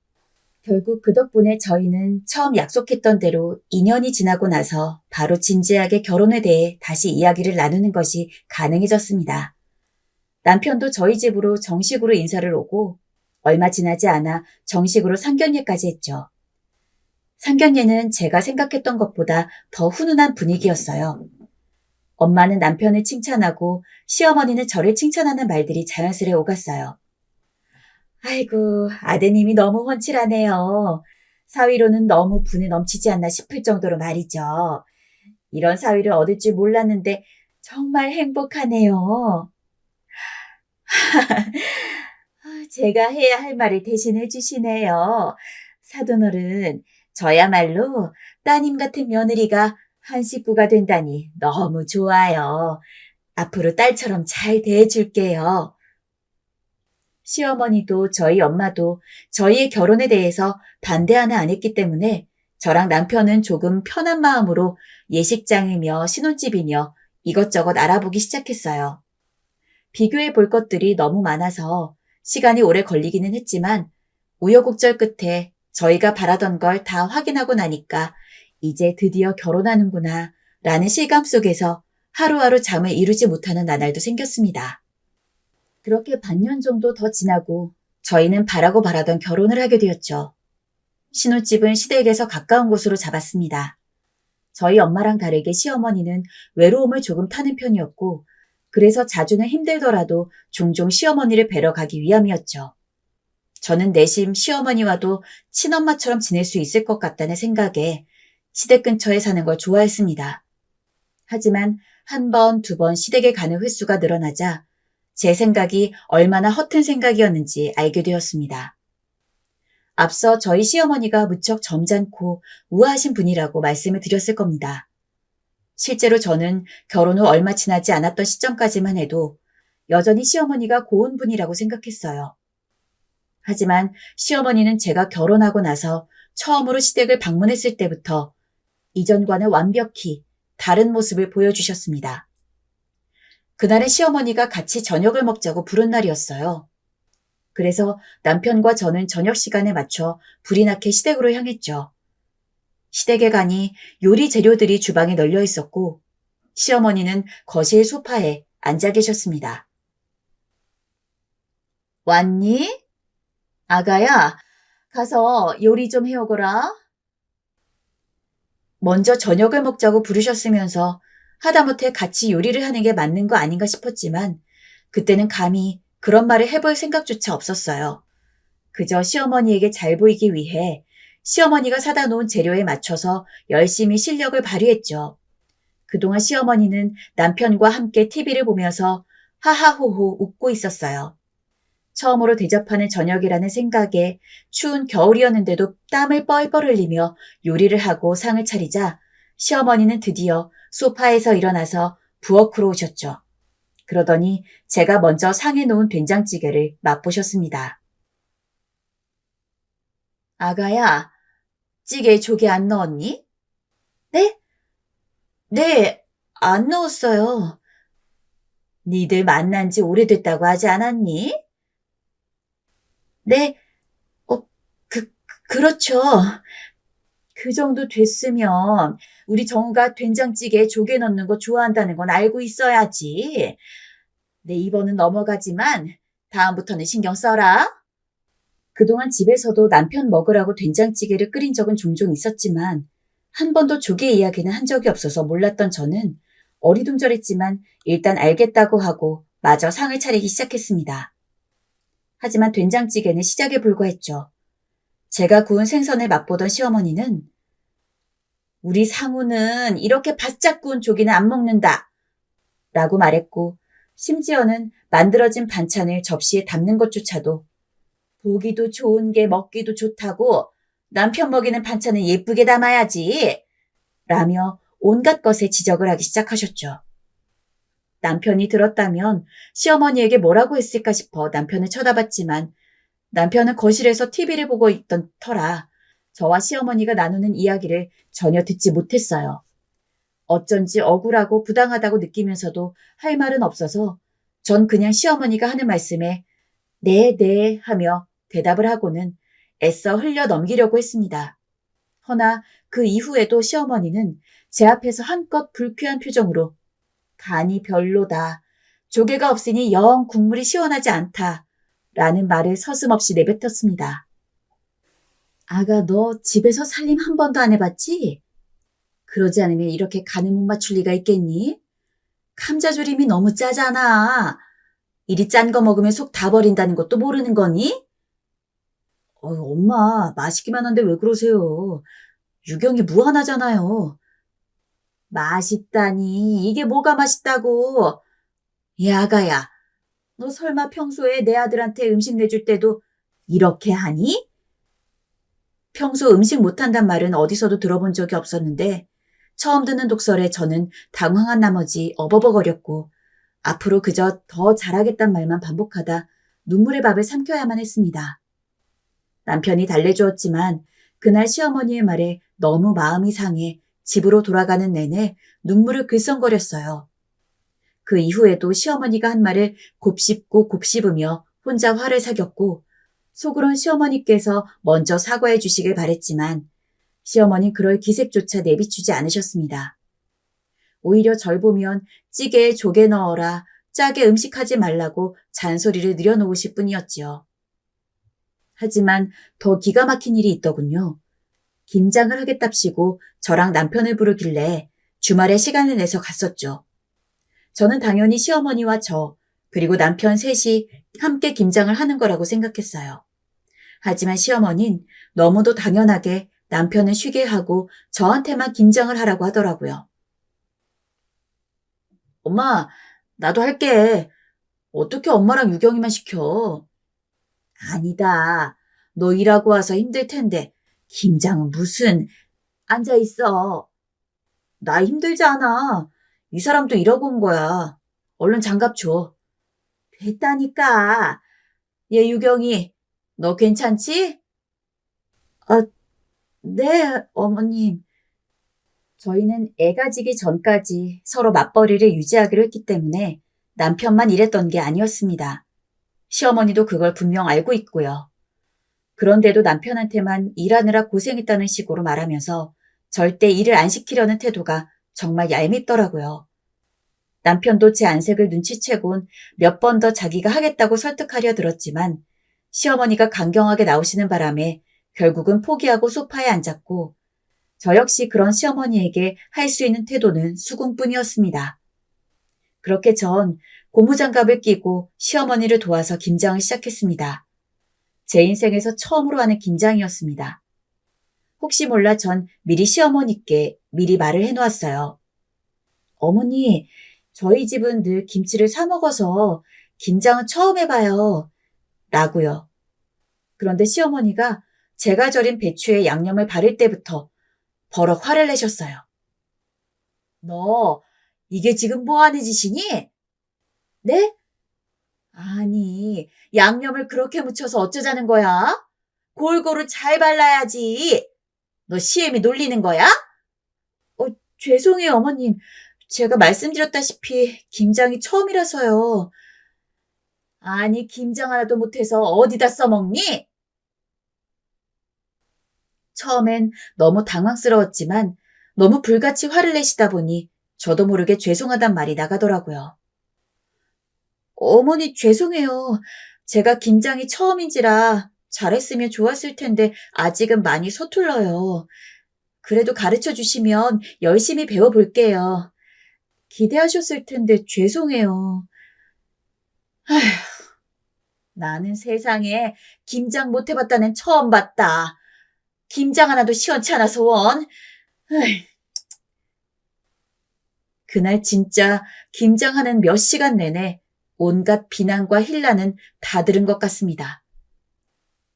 결국 그 덕분에 저희는 처음 약속했던 대로 2년이 지나고 나서 바로 진지하게 결혼에 대해 다시 이야기를 나누는 것이 가능해졌습니다. 남편도 저희 집으로 정식으로 인사를 오고 얼마 지나지 않아 정식으로 상견례까지 했죠. 상견례는 제가 생각했던 것보다 더 훈훈한 분위기였어요. 엄마는 남편을 칭찬하고 시어머니는 저를 칭찬하는 말들이 자연스레 오갔어요. 아이고, 아드님이 너무 훤칠하네요. 사위로는 너무 분에 넘치지 않나 싶을 정도로 말이죠. 이런 사위를 얻을 줄 몰랐는데 정말 행복하네요. 제가 해야 할 말을 대신해 주시네요. 사돈어른, 저야말로 따님 같은 며느리가 한 식구가 된다니 너무 좋아요. 앞으로 딸처럼 잘 대해줄게요. 시어머니도 저희 엄마도 저희의 결혼에 대해서 반대 하나 안 했기 때문에 저랑 남편은 조금 편한 마음으로 예식장이며 신혼집이며 이것저것 알아보기 시작했어요. 비교해 볼 것들이 너무 많아서 시간이 오래 걸리기는 했지만 우여곡절 끝에 저희가 바라던 걸 다 확인하고 나니까 이제 드디어 결혼하는구나 라는 실감 속에서 하루하루 잠을 이루지 못하는 나날도 생겼습니다. 그렇게 반년 정도 더 지나고 저희는 바라던 결혼을 하게 되었죠. 신혼집은 시댁에서 가까운 곳으로 잡았습니다. 저희 엄마랑 다르게 시어머니는 외로움을 조금 타는 편이었고 그래서 자주는 힘들더라도 종종 시어머니를 뵈러 가기 위함이었죠. 저는 내심 시어머니와도 친엄마처럼 지낼 수 있을 것 같다는 생각에 시댁 근처에 사는 걸 좋아했습니다. 하지만 한 번, 두 번 시댁에 가는 횟수가 늘어나자 제 생각이 얼마나 허튼 생각이었는지 알게 되었습니다. 앞서 저희 시어머니가 무척 점잖고 우아하신 분이라고 말씀을 드렸을 겁니다. 실제로 저는 결혼 후 얼마 지나지 않았던 시점까지만 해도 여전히 시어머니가 고운 분이라고 생각했어요. 하지만 시어머니는 제가 결혼하고 나서 처음으로 시댁을 방문했을 때부터 이전과는 완벽히 다른 모습을 보여주셨습니다. 그날은 시어머니가 같이 저녁을 먹자고 부른 날이었어요. 그래서 남편과 저는 저녁 시간에 맞춰 불이 나게 시댁으로 향했죠. 시댁에 가니 요리 재료들이 주방에 널려 있었고 시어머니는 거실 소파에 앉아 계셨습니다. 왔니? 아가야, 가서 요리 좀 해오거라. 먼저 저녁을 먹자고 부르셨으면서 하다못해 같이 요리를 하는 게 맞는 거 아닌가 싶었지만 그때는 감히 그런 말을 해볼 생각조차 없었어요. 그저 시어머니에게 잘 보이기 위해 시어머니가 사다 놓은 재료에 맞춰서 열심히 실력을 발휘했죠. 그동안 시어머니는 남편과 함께 TV를 보면서 하하호호 웃고 있었어요. 처음으로 대접하는 저녁이라는 생각에 추운 겨울이었는데도 땀을 뻘뻘 흘리며 요리를 하고 상을 차리자 시어머니는 드디어 소파에서 일어나서 부엌으로 오셨죠. 그러더니 제가 먼저 상에 놓은 된장찌개를 맛보셨습니다. 아가야, 찌개에 조개 안 넣었니? 네? 네, 안 넣었어요. 니들 만난 지 오래됐다고 하지 않았니? 네, 어, 그렇죠. 그 정도 됐으면 우리 정우가 된장찌개에 조개 넣는 거 좋아한다는 건 알고 있어야지. 내 입어는 넘어가지만 다음부터는 신경 써라. 그동안 집에서도 남편 먹으라고 된장찌개를 끓인 적은 종종 있었지만 한 번도 조개 이야기는 한 적이 없어서 몰랐던 저는 어리둥절했지만 일단 알겠다고 하고 마저 상을 차리기 시작했습니다. 하지만 된장찌개는 시작에 불과했죠. 제가 구운 생선을 맛보던 시어머니는 우리 상우는 이렇게 바짝 구운 조개는 안 먹는다 라고 말했고 심지어는 만들어진 반찬을 접시에 담는 것조차도 보기도 좋은 게 먹기도 좋다고 남편 먹이는 반찬은 예쁘게 담아야지 라며 온갖 것에 지적을 하기 시작하셨죠. 남편이 들었다면 시어머니에게 뭐라고 했을까 싶어 남편을 쳐다봤지만 남편은 거실에서 TV를 보고 있던 터라 저와 시어머니가 나누는 이야기를 전혀 듣지 못했어요. 어쩐지 억울하고 부당하다고 느끼면서도 할 말은 없어서 전 그냥 시어머니가 하는 말씀에 네, 네 하며 대답을 하고는 애써 흘려 넘기려고 했습니다. 허나 그 이후에도 시어머니는 제 앞에서 한껏 불쾌한 표정으로 간이 별로다. 조개가 없으니 영 국물이 시원하지 않다. 라는 말을 서슴없이 내뱉었습니다. 아가 너 집에서 살림 한 번도 안 해봤지? 그러지 않으면 이렇게 간을 못 맞출 리가 있겠니? 감자조림이 너무 짜잖아. 이리 짠 거 먹으면 속 다 버린다는 것도 모르는 거니? 엄마 맛있기만 한데 왜 그러세요? 유경이 무한하잖아요. 맛있다니 이게 뭐가 맛있다고. 야 아가야 너 설마 평소에 내 아들한테 음식 내줄 때도 이렇게 하니? 평소 음식 못한단 말은 어디서도 들어본 적이 없었는데 처음 듣는 독설에 저는 당황한 나머지 어버버거렸고 앞으로 그저 더 잘하겠단 말만 반복하다 눈물의 밥을 삼켜야만 했습니다. 남편이 달래주었지만 그날 시어머니의 말에 너무 마음이 상해 집으로 돌아가는 내내 눈물을 글썽거렸어요. 그 이후에도 시어머니가 한 말을 곱씹고 곱씹으며 혼자 화를 사겼고 속으론 시어머니께서 먼저 사과해 주시길 바랬지만 시어머니는 그럴 기색조차 내비추지 않으셨습니다. 오히려 절 보면 찌개에 조개 넣어라, 짜게 음식하지 말라고 잔소리를 늘여놓으실 뿐이었지요. 하지만 더 기가 막힌 일이 있더군요. 김장을 하겠답시고 저랑 남편을 부르길래 주말에 시간을 내서 갔었죠. 저는 당연히 시어머니와 저, 그리고 남편 셋이 함께 김장을 하는 거라고 생각했어요. 하지만 시어머니는 너무도 당연하게 남편을 쉬게 하고 저한테만 김장을 하라고 하더라고요. 엄마, 나도 할게. 어떻게 엄마랑 유경이만 시켜? 아니다. 너 일하고 와서 힘들 텐데 김장은 무슨. 앉아있어. 나 힘들지 않아. 이 사람도 일하고 온 거야. 얼른 장갑 줘. 됐다니까. 얘 유경이, 너 괜찮지? 네, 어머님. 저희는 애가 지기 전까지 서로 맞벌이를 유지하기로 했기 때문에 남편만 일했던 게 아니었습니다. 시어머니도 그걸 분명 알고 있고요. 그런데도 남편한테만 일하느라 고생했다는 식으로 말하면서 절대 일을 안 시키려는 태도가 정말 얄밉더라고요. 남편도 제 안색을 눈치채곤 몇 번 더 자기가 하겠다고 설득하려 들었지만 시어머니가 강경하게 나오시는 바람에 결국은 포기하고 소파에 앉았고 저 역시 그런 시어머니에게 할 수 있는 태도는 수긍뿐이었습니다. 그렇게 전 고무장갑을 끼고 시어머니를 도와서 김장을 시작했습니다. 제 인생에서 처음으로 하는 김장이었습니다. 혹시 몰라 전 미리 시어머니께 미리 말을 해놓았어요. 어머니, 저희 집은 늘 김치를 사 먹어서 김장은 처음 해봐요. 라고요. 그런데 시어머니가 제가 절인 배추에 양념을 바를 때부터 버럭 화를 내셨어요. 너, 이게 지금 뭐 하는 짓이니? 네? 아니, 양념을 그렇게 묻혀서 어쩌자는 거야? 골고루 잘 발라야지. 너 시애미 놀리는 거야? 죄송해요, 어머님. 제가 말씀드렸다시피 김장이 처음이라서요. 아니, 김장 하나도 못해서 어디다 써먹니? 처음엔 너무 당황스러웠지만 너무 불같이 화를 내시다 보니 저도 모르게 죄송하단 말이 나가더라고요. 어머니 죄송해요. 제가 김장이 처음인지라 잘했으면 좋았을 텐데 아직은 많이 서툴러요. 그래도 가르쳐 주시면 열심히 배워볼게요. 기대하셨을 텐데 죄송해요. 아휴, 나는 세상에 김장 못 해봤다는 처음 봤다. 김장 하나도 시원치 않아서 원. 에휴. 그날 진짜 김장하는 몇 시간 내내 온갖 비난과 힐난은 다 들은 것 같습니다.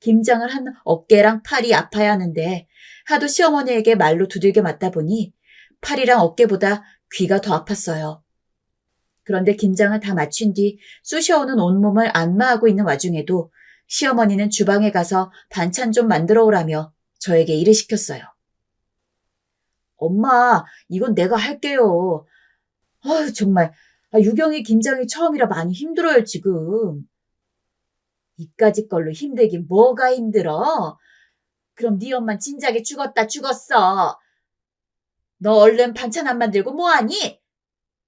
김장을 한 어깨랑 팔이 아파야 하는데 하도 시어머니에게 말로 두들겨 맞다 보니 팔이랑 어깨보다 귀가 더 아팠어요. 그런데 김장을 다 마친 뒤 쑤셔오는 온몸을 안마하고 있는 와중에도 시어머니는 주방에 가서 반찬 좀 만들어 오라며 저에게 일을 시켰어요. 엄마, 이건 내가 할게요. 정말 유경이 김장이 처음이라 많이 힘들어요, 지금. 이까짓 걸로 힘들긴 뭐가 힘들어? 그럼 네 엄만 진작에 죽었어. 너 얼른 반찬 안 만들고 뭐하니?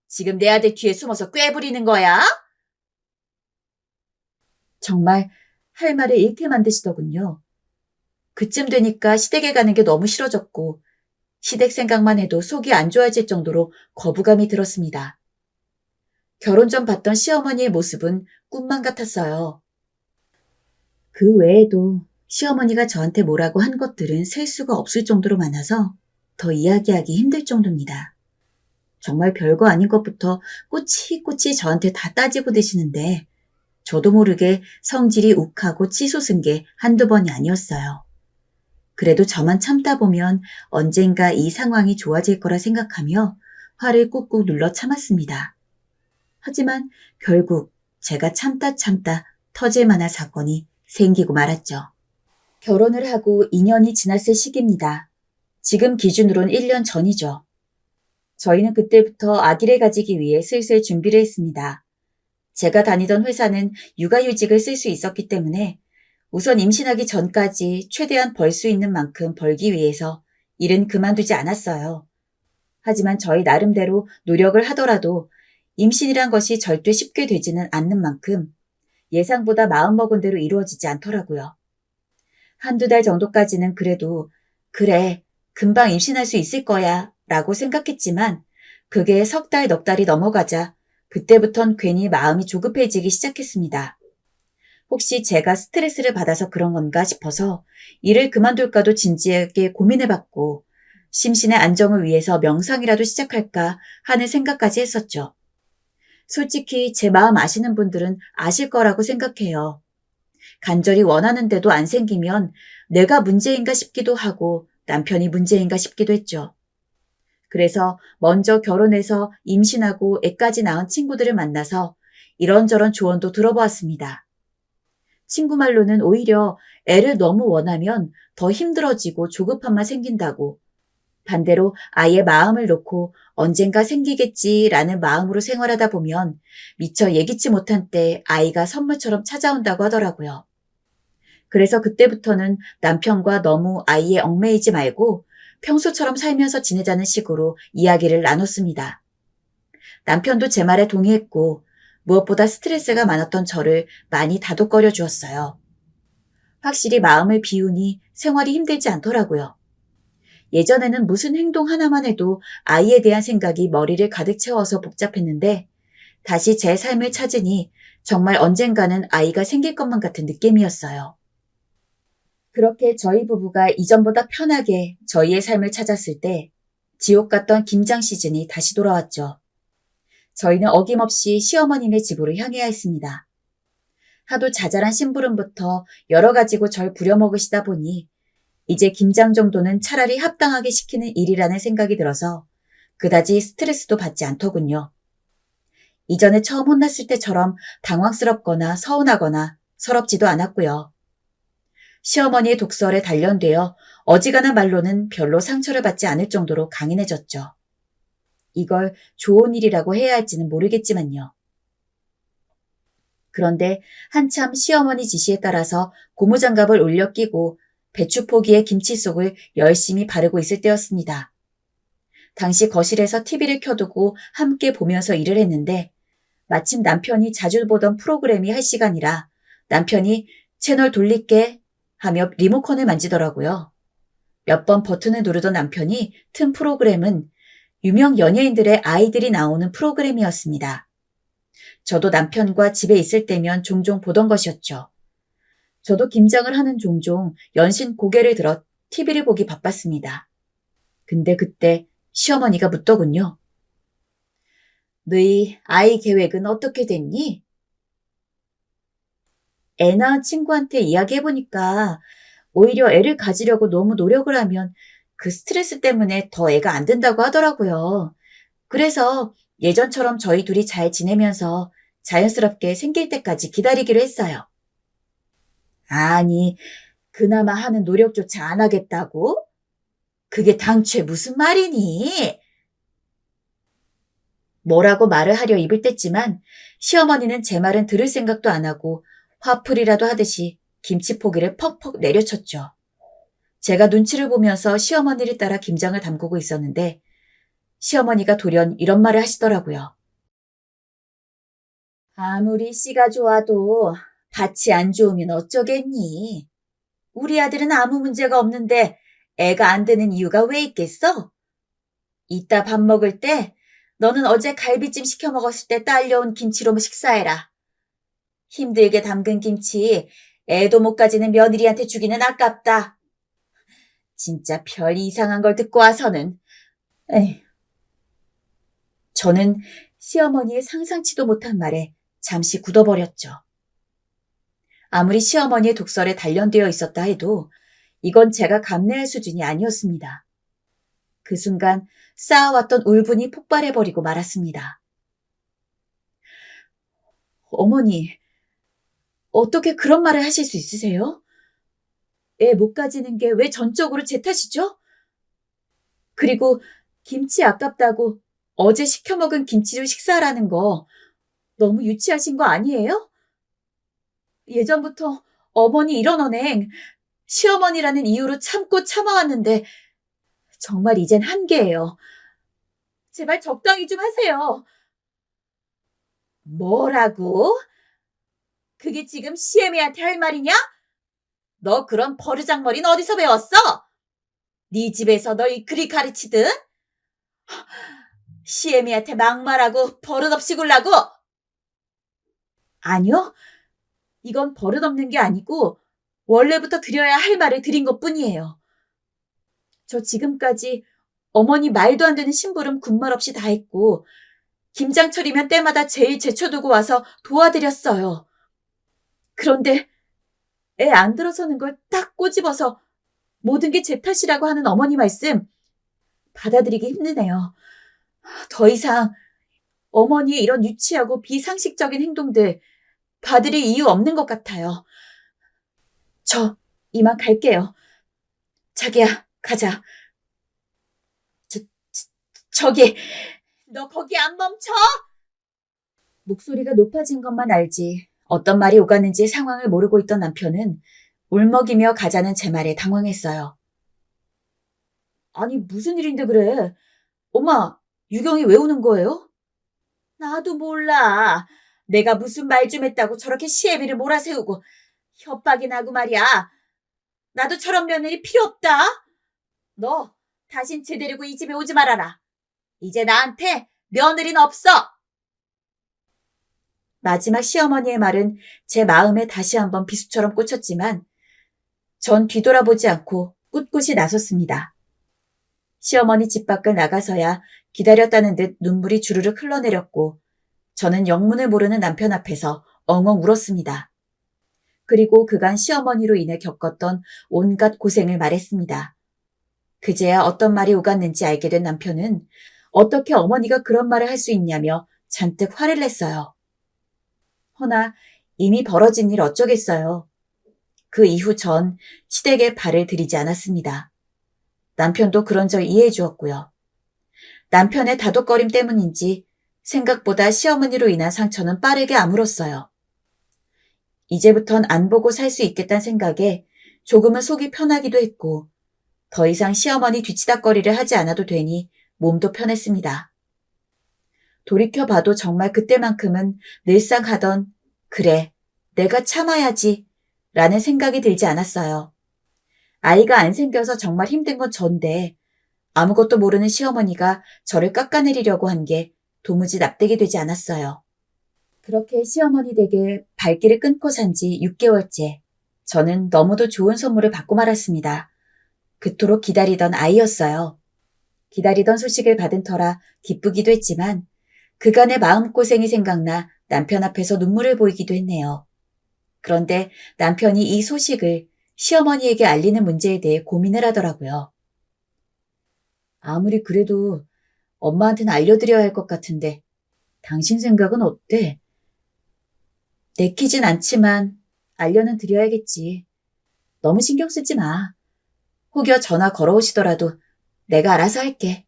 지금 내 아들 뒤에 숨어서 꾀부리는 거야? 정말 할 말을 잃게 만드시더군요. 그쯤 되니까 시댁에 가는 게 너무 싫어졌고 시댁 생각만 해도 속이 안 좋아질 정도로 거부감이 들었습니다. 결혼 전 봤던 시어머니의 모습은 꿈만 같았어요. 그 외에도 시어머니가 저한테 뭐라고 한 것들은 셀 수가 없을 정도로 많아서 더 이야기하기 힘들 정도입니다. 정말 별거 아닌 것부터 꼬치꼬치 저한테 다 따지고 드시는데 저도 모르게 성질이 욱하고 치솟은 게 한두 번이 아니었어요. 그래도 저만 참다 보면 언젠가 이 상황이 좋아질 거라 생각하며 화를 꾹꾹 눌러 참았습니다. 하지만 결국 제가 참다 터질 만한 사건이 생기고 말았죠. 결혼을 하고 2년이 지났을 시기입니다. 지금 기준으론 1년 전이죠. 저희는 그때부터 아기를 가지기 위해 슬슬 준비를 했습니다. 제가 다니던 회사는 육아휴직을 쓸 수 있었기 때문에 우선 임신하기 전까지 최대한 벌 수 있는 만큼 벌기 위해서 일은 그만두지 않았어요. 하지만 저희 나름대로 노력을 하더라도 임신이란 것이 절대 쉽게 되지는 않는 만큼 예상보다 마음먹은 대로 이루어지지 않더라고요. 한두 달 정도까지는 그래도 그래, 금방 임신할 수 있을 거야 라고 생각했지만 그게 석 달, 넉 달이 넘어가자 그때부턴 괜히 마음이 조급해지기 시작했습니다. 혹시 제가 스트레스를 받아서 그런 건가 싶어서 일을 그만둘까도 진지하게 고민해봤고 심신의 안정을 위해서 명상이라도 시작할까 하는 생각까지 했었죠. 솔직히 제 마음 아시는 분들은 아실 거라고 생각해요. 간절히 원하는데도 안 생기면 내가 문제인가 싶기도 하고 남편이 문제인가 싶기도 했죠. 그래서 먼저 결혼해서 임신하고 애까지 낳은 친구들을 만나서 이런저런 조언도 들어보았습니다. 친구 말로는 오히려 애를 너무 원하면 더 힘들어지고 조급함만 생긴다고, 반대로 아예 마음을 놓고 언젠가 생기겠지라는 마음으로 생활하다 보면 미처 예기치 못한 때 아이가 선물처럼 찾아온다고 하더라고요. 그래서 그때부터는 남편과 너무 아이에 얽매이지 말고 평소처럼 살면서 지내자는 식으로 이야기를 나눴습니다. 남편도 제 말에 동의했고 무엇보다 스트레스가 많았던 저를 많이 다독거려 주었어요. 확실히 마음을 비우니 생활이 힘들지 않더라고요. 예전에는 무슨 행동 하나만 해도 아이에 대한 생각이 머리를 가득 채워서 복잡했는데 다시 제 삶을 찾으니 정말 언젠가는 아이가 생길 것만 같은 느낌이었어요. 그렇게 저희 부부가 이전보다 편하게 저희의 삶을 찾았을 때 지옥 같던 김장 시즌이 다시 돌아왔죠. 저희는 어김없이 시어머니네 집으로 향해야 했습니다. 하도 자잘한 심부름부터 여러 가지고 절 부려먹으시다 보니 이제 김장 정도는 차라리 합당하게 시키는 일이라는 생각이 들어서 그다지 스트레스도 받지 않더군요. 이전에 처음 혼났을 때처럼 당황스럽거나 서운하거나 서럽지도 않았고요. 시어머니의 독설에 단련되어 어지간한 말로는 별로 상처를 받지 않을 정도로 강인해졌죠. 이걸 좋은 일이라고 해야 할지는 모르겠지만요. 그런데 한참 시어머니 지시에 따라서 고무장갑을 올려 끼고 배추포기에 김치 속을 열심히 바르고 있을 때였습니다. 당시 거실에서 TV를 켜두고 함께 보면서 일을 했는데 마침 남편이 자주 보던 프로그램이 할 시간이라 남편이 채널 돌릴게 하며 리모컨을 만지더라고요. 몇 번 버튼을 누르던 남편이 튼 프로그램은 유명 연예인들의 아이들이 나오는 프로그램이었습니다. 저도 남편과 집에 있을 때면 종종 보던 것이었죠. 저도 김장을 하는 종종 연신 고개를 들어 TV를 보기 바빴습니다. 근데 그때 시어머니가 묻더군요. 너희 아이 계획은 어떻게 됐니? 애 낳은 친구한테 이야기해보니까 오히려 애를 가지려고 너무 노력을 하면 그 스트레스 때문에 더 애가 안 된다고 하더라고요. 그래서 예전처럼 저희 둘이 잘 지내면서 자연스럽게 생길 때까지 기다리기로 했어요. 아니, 그나마 하는 노력조차 안 하겠다고? 그게 당최 무슨 말이니? 뭐라고 말을 하려 입을 뗐지만 시어머니는 제 말은 들을 생각도 안 하고 화풀이라도 하듯이 김치포기를 퍽퍽 내려쳤죠. 제가 눈치를 보면서 시어머니를 따라 김장을 담그고 있었는데 시어머니가 돌연 이런 말을 하시더라고요. 아무리 씨가 좋아도 밭이 안 좋으면 어쩌겠니? 우리 아들은 아무 문제가 없는데 애가 안 되는 이유가 왜 있겠어? 이따 밥 먹을 때 너는 어제 갈비찜 시켜 먹었을 때 딸려온 김치로 식사해라. 힘들게 담근 김치 애도 못 가지는 며느리한테 주기는 아깝다. 진짜 별 이상한 걸 듣고 와서는. 에이. 저는 시어머니의 상상치도 못한 말에 잠시 굳어버렸죠. 아무리 시어머니의 독설에 단련되어 있었다 해도 이건 제가 감내할 수준이 아니었습니다. 그 순간 쌓아왔던 울분이 폭발해버리고 말았습니다. 어머니, 어떻게 그런 말을 하실 수 있으세요? 애 못 가지는 게 왜 전적으로 제 탓이죠? 그리고 김치 아깝다고 어제 시켜 먹은 김치를 식사하라는 거 너무 유치하신 거 아니에요? 예전부터 어머니 이런 언행 시어머니라는 이유로 참고 참아왔는데 정말 이젠 한계예요. 제발 적당히 좀 하세요. 뭐라고? 그게 지금 시애미한테 할 말이냐? 너 그런 버르장머리는 어디서 배웠어? 네 집에서 널 그리 가르치든? 시애미한테 막말하고 버릇없이 굴라고? 아니요. 이건 버릇없는 게 아니고 원래부터 드려야 할 말을 드린 것뿐이에요. 저 지금까지 어머니 말도 안 되는 심부름 군말 없이 다 했고 김장철이면 때마다 제일 제쳐두고 와서 도와드렸어요. 그런데 애 안 들어서는 걸 딱 꼬집어서 모든 게 제 탓이라고 하는 어머니 말씀 받아들이기 힘드네요. 더 이상 어머니의 이런 유치하고 비상식적인 행동들 봐드릴 이유 없는 것 같아요. 저 이만 갈게요. 자기야, 가자. 저기, 너 거기 안 멈춰? 목소리가 높아진 것만 알지 어떤 말이 오가는지 상황을 모르고 있던 남편은 울먹이며 가자는 제 말에 당황했어요. 아니, 무슨 일인데 그래? 엄마, 유경이 왜 우는 거예요? 나도 몰라. 내가 무슨 말 좀 했다고 저렇게 시애미를 몰아세우고 협박이나 하고 말이야. 나도 저런 며느리 필요 없다. 너 다신 쟤 데리고 이 집에 오지 말아라. 이제 나한테 며느리는 없어. 마지막 시어머니의 말은 제 마음에 다시 한번 비수처럼 꽂혔지만 전 뒤돌아보지 않고 꿋꿋이 나섰습니다. 시어머니 집 밖을 나가서야 기다렸다는 듯 눈물이 주르륵 흘러내렸고 저는 영문을 모르는 남편 앞에서 엉엉 울었습니다. 그리고 그간 시어머니로 인해 겪었던 온갖 고생을 말했습니다. 그제야 어떤 말이 오갔는지 알게 된 남편은 어떻게 어머니가 그런 말을 할 수 있냐며 잔뜩 화를 냈어요. 허나 이미 벌어진 일 어쩌겠어요. 그 이후 전 시댁에 발을 들이지 않았습니다. 남편도 그런 절 이해해 주었고요. 남편의 다독거림 때문인지 생각보다 시어머니로 인한 상처는 빠르게 아물었어요. 이제부턴 안 보고 살 수 있겠다는 생각에 조금은 속이 편하기도 했고 더 이상 시어머니 뒤치다꺼리를 하지 않아도 되니 몸도 편했습니다. 돌이켜봐도 정말 그때만큼은 늘상 하던 그래, 내가 참아야지 라는 생각이 들지 않았어요. 아이가 안 생겨서 정말 힘든 건 전데 아무것도 모르는 시어머니가 저를 깎아내리려고 한 게 도무지 납득이 되지 않았어요. 그렇게 시어머니 댁에 발길을 끊고 산 지 6개월째 저는 너무도 좋은 선물을 받고 말았습니다. 그토록 기다리던 아이였어요. 기다리던 소식을 받은 터라 기쁘기도 했지만 그간의 마음고생이 생각나 남편 앞에서 눈물을 보이기도 했네요. 그런데 남편이 이 소식을 시어머니에게 알리는 문제에 대해 고민을 하더라고요. 아무리 그래도 엄마한테는 알려드려야 할 것 같은데 당신 생각은 어때? 내키진 않지만 알려는 드려야겠지. 너무 신경 쓰지 마. 혹여 전화 걸어오시더라도 내가 알아서 할게.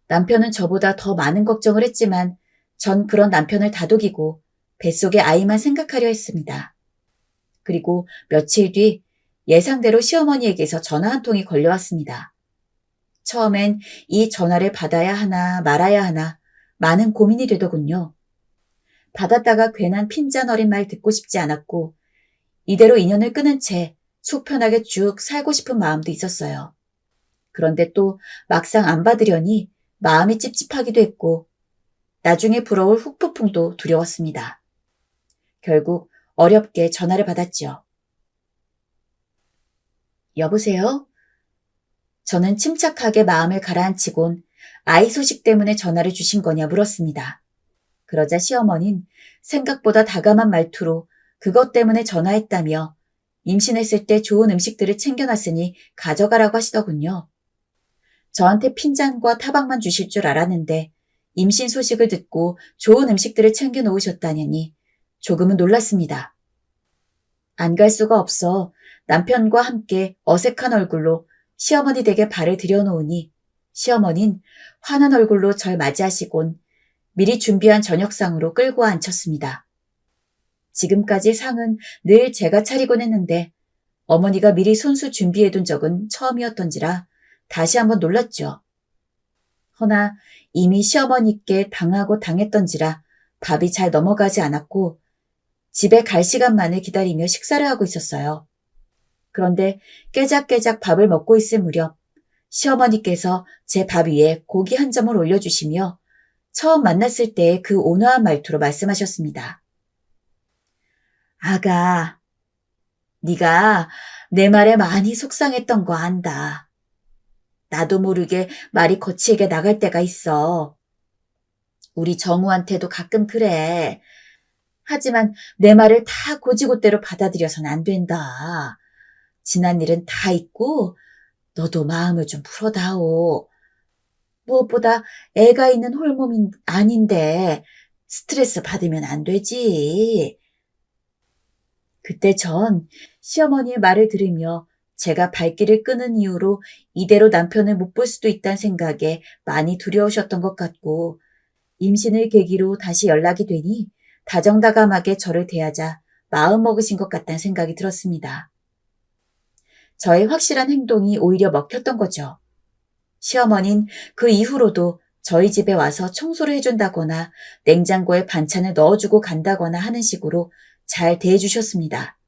남편은 저보다 더 많은 걱정을 했지만 전 그런 남편을 다독이고 뱃속의 아이만 생각하려 했습니다. 그리고 며칠 뒤 예상대로 시어머니에게서 전화 한 통이 걸려왔습니다. 처음엔 이 전화를 받아야 하나 말아야 하나 많은 고민이 되더군요. 받았다가 괜한 핀잔 어린 말 듣고 싶지 않았고 이대로 인연을 끊은 채 속 편하게 쭉 살고 싶은 마음도 있었어요. 그런데 또 막상 안 받으려니 마음이 찝찝하기도 했고 나중에 불어올 후폭풍도 두려웠습니다. 결국 어렵게 전화를 받았죠. 여보세요? 저는 침착하게 마음을 가라앉히곤 아이 소식 때문에 전화를 주신 거냐 물었습니다. 그러자 시어머니는 생각보다 다감한 말투로 그것 때문에 전화했다며 임신했을 때 좋은 음식들을 챙겨놨으니 가져가라고 하시더군요. 저한테 핀잔과 타박만 주실 줄 알았는데 임신 소식을 듣고 좋은 음식들을 챙겨놓으셨다니 조금은 놀랐습니다. 안 갈 수가 없어 남편과 함께 어색한 얼굴로 시어머니 댁에 발을 들여놓으니 시어머니는 환한 얼굴로 절 맞이하시곤 미리 준비한 저녁상으로 끌고 앉혔습니다. 지금까지 상은 늘 제가 차리곤 했는데 어머니가 미리 손수 준비해둔 적은 처음이었던지라 다시 한번 놀랐죠. 허나 이미 시어머니께 당하고 당했던지라 밥이 잘 넘어가지 않았고 집에 갈 시간만을 기다리며 식사를 하고 있었어요. 그런데 깨작깨작 밥을 먹고 있을 무렵 시어머니께서 제 밥 위에 고기 한 점을 올려주시며 처음 만났을 때의 그 온화한 말투로 말씀하셨습니다. 아가, 네가 내 말에 많이 속상했던 거 안다. 나도 모르게 말이 거칠게 나갈 때가 있어. 우리 정우한테도 가끔 그래. 하지만 내 말을 다 고지고대로 받아들여선 안 된다. 지난 일은 다 잊고 너도 마음을 좀 풀어다오. 무엇보다 애가 있는 홀몸이 아닌데 스트레스 받으면 안 되지. 그때 전 시어머니의 말을 들으며 제가 발길을 끄는 이유로 이대로 남편을 못 볼 수도 있다는 생각에 많이 두려우셨던 것 같고 임신을 계기로 다시 연락이 되니 다정다감하게 저를 대하자 마음먹으신 것 같다는 생각이 들었습니다. 저의 확실한 행동이 오히려 먹혔던 거죠. 시어머니는 그 이후로도 저희 집에 와서 청소를 해준다거나 냉장고에 반찬을 넣어주고 간다거나 하는 식으로 잘 대해주셨습니다.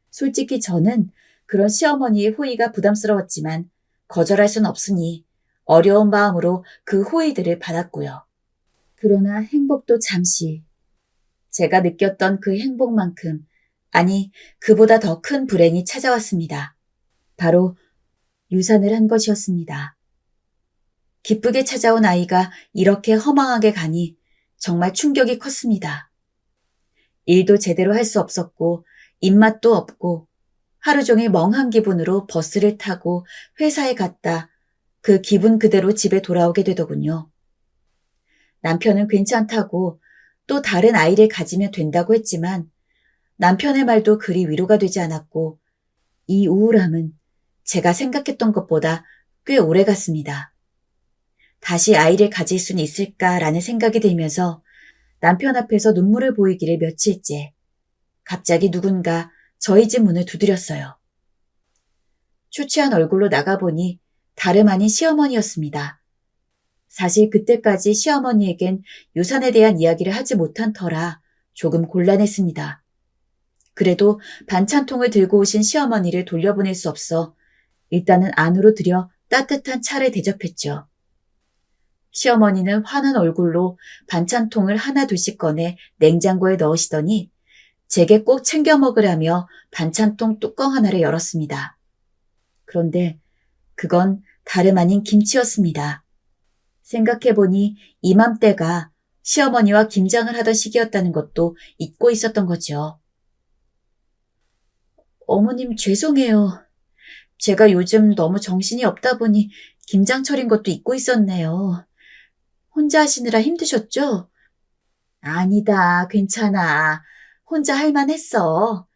솔직히 저는 그런 시어머니의 호의가 부담스러웠지만 거절할 순 없으니 어려운 마음으로 그 호의들을 받았고요. 그러나 행복도 잠시. 제가 느꼈던 그 행복만큼, 아니 그보다 더 큰 불행이 찾아왔습니다. 바로 유산을 한 것이었습니다. 기쁘게 찾아온 아이가 이렇게 허망하게 가니 정말 충격이 컸습니다. 일도 제대로 할 수 없었고 입맛도 없고 하루 종일 멍한 기분으로 버스를 타고 회사에 갔다 그 기분 그대로 집에 돌아오게 되더군요. 남편은 괜찮다고 또 다른 아이를 가지면 된다고 했지만 남편의 말도 그리 위로가 되지 않았고 이 우울함은 제가 생각했던 것보다 꽤 오래 갔습니다. 다시 아이를 가질 수는 있을까라는 생각이 들면서 남편 앞에서 눈물을 보이기를 며칠째 갑자기 누군가 저희 집 문을 두드렸어요. 초췌한 얼굴로 나가보니 다름 아닌 시어머니였습니다. 사실 그때까지 시어머니에겐 유산에 대한 이야기를 하지 못한 터라 조금 곤란했습니다. 그래도 반찬통을 들고 오신 시어머니를 돌려보낼 수 없어 일단은 안으로 들여 따뜻한 차를 대접했죠. 시어머니는 환한 얼굴로 반찬통을 하나 둘씩 꺼내 냉장고에 넣으시더니 제게 꼭 챙겨 먹으라며 반찬통 뚜껑 하나를 열었습니다. 그런데 그건 다름 아닌 김치였습니다. 생각해보니 이맘때가 시어머니와 김장을 하던 시기였다는 것도 잊고 있었던 거죠. 어머님 죄송해요. 제가 요즘 너무 정신이 없다 보니 김장 차린 것도 잊고 있었네요. 혼자 하시느라 힘드셨죠? 아니다, 괜찮아. 혼자 할 만했어.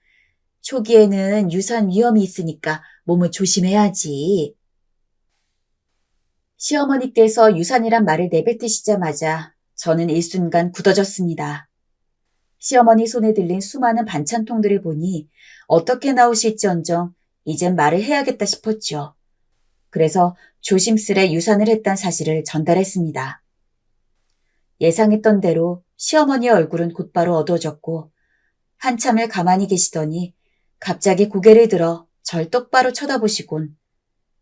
초기에는 유산 위험이 있으니까 몸을 조심해야지. 시어머니께서 유산이란 말을 내뱉으시자마자 저는 일순간 굳어졌습니다. 시어머니 손에 들린 수많은 반찬통들을 보니 어떻게 나오실지언정 이젠 말을 해야겠다 싶었죠. 그래서 조심스레 유산을 했단 사실을 전달했습니다. 예상했던 대로 시어머니의 얼굴은 곧바로 어두워졌고 한참을 가만히 계시더니 갑자기 고개를 들어 절 똑바로 쳐다보시곤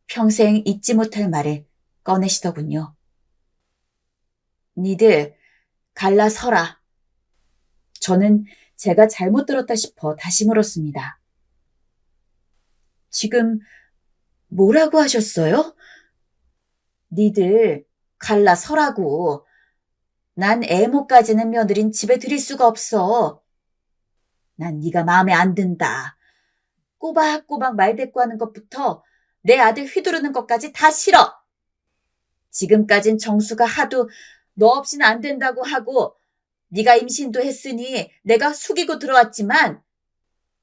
평생 잊지 못할 말을 꺼내시더군요. 니들 갈라 서라. 저는 제가 잘못 들었다 싶어 다시 물었습니다. 지금 뭐라고 하셨어요? 니들 갈라 서라고. 난 애 못 가지는 며느린 집에 들일 수가 없어. 난 네가 마음에 안 든다. 꼬박꼬박 말대꾸하는 것부터 내 아들 휘두르는 것까지 다 싫어. 지금까진 정수가 하도 너 없이는 안 된다고 하고 네가 임신도 했으니 내가 숙이고 들어왔지만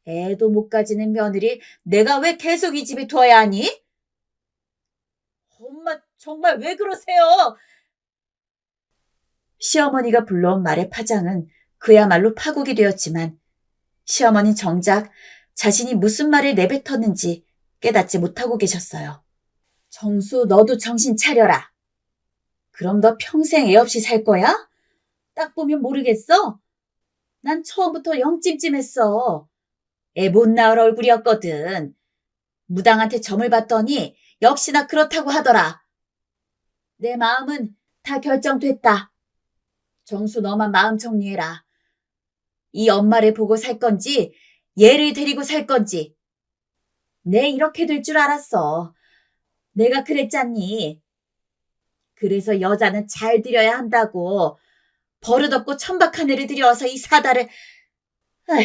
애도 못 가지는 며느리 내가 왜 계속 이 집에 두어야 하니? 엄마 정말 왜 그러세요? 시어머니가 불러온 말의 파장은 그야말로 파국이 되었지만 시어머니 정작 자신이 무슨 말을 내뱉었는지 깨닫지 못하고 계셨어요. 정수 너도 정신 차려라. 그럼 너 평생 애 없이 살 거야? 딱 보면 모르겠어? 난 처음부터 영찜찜했어. 애 못 낳을 얼굴이었거든. 무당한테 점을 봤더니 역시나 그렇다고 하더라. 내 마음은 다 결정됐다. 정수 너만 마음 정리해라. 이 엄마를 보고 살 건지 얘를 데리고 살 건지. 내 이렇게 될 줄 알았어. 내가 그랬잖니. 그래서 여자는 잘 들여야 한다고. 버릇없고 천박한 애를 들여와서 이 사다를. 아휴.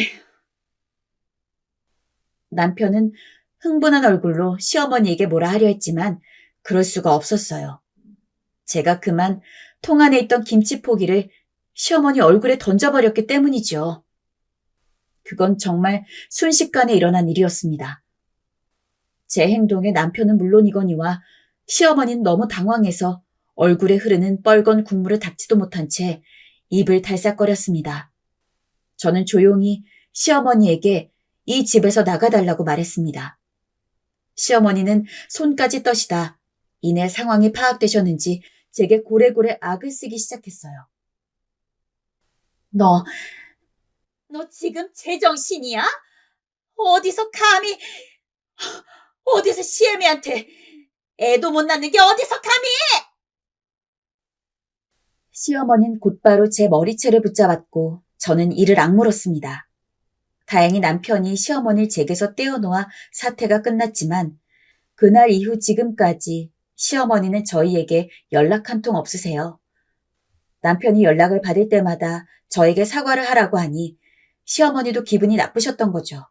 남편은 흥분한 얼굴로 시어머니에게 뭐라 하려 했지만 그럴 수가 없었어요. 제가 그만 통 안에 있던 김치 포기를 시어머니 얼굴에 던져버렸기 때문이죠. 그건 정말 순식간에 일어난 일이었습니다. 제 행동에 남편은 물론이거니와 시어머니는 너무 당황해서 얼굴에 흐르는 뻘건 국물을 닦지도 못한 채 입을 달싹거렸습니다. 저는 조용히 시어머니에게 이 집에서 나가달라고 말했습니다. 시어머니는 손까지 떠시다 이내 상황이 파악되셨는지 제게 고래고래 악을 쓰기 시작했어요. 너 지금 제정신이야? 어디서 감히, 어디서 시애미한테 애도 못 낳는 게 어디서 감히! 시어머니는 곧바로 제 머리채를 붙잡았고 저는 이를 악물었습니다. 다행히 남편이 시어머니를 제게서 떼어놓아 사태가 끝났지만 그날 이후 지금까지 시어머니는 저희에게 연락 한 통 없으세요. 남편이 연락을 받을 때마다 저에게 사과를 하라고 하니 시어머니도 기분이 나쁘셨던 거죠.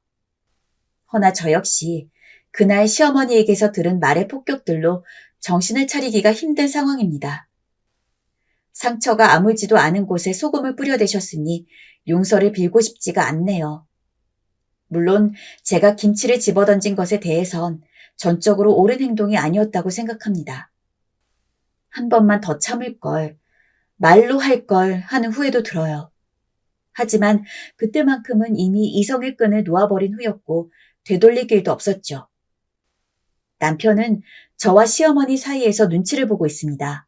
허나 저 역시 그날 시어머니에게서 들은 말의 폭격들로 정신을 차리기가 힘든 상황입니다. 상처가 아물지도 않은 곳에 소금을 뿌려대셨으니 용서를 빌고 싶지가 않네요. 물론 제가 김치를 집어던진 것에 대해선 전적으로 옳은 행동이 아니었다고 생각합니다. 한 번만 더 참을 걸, 말로 할 걸 하는 후회도 들어요. 하지만 그때만큼은 이미 이성의 끈을 놓아버린 후였고 되돌릴 길도 없었죠. 남편은 저와 시어머니 사이에서 눈치를 보고 있습니다.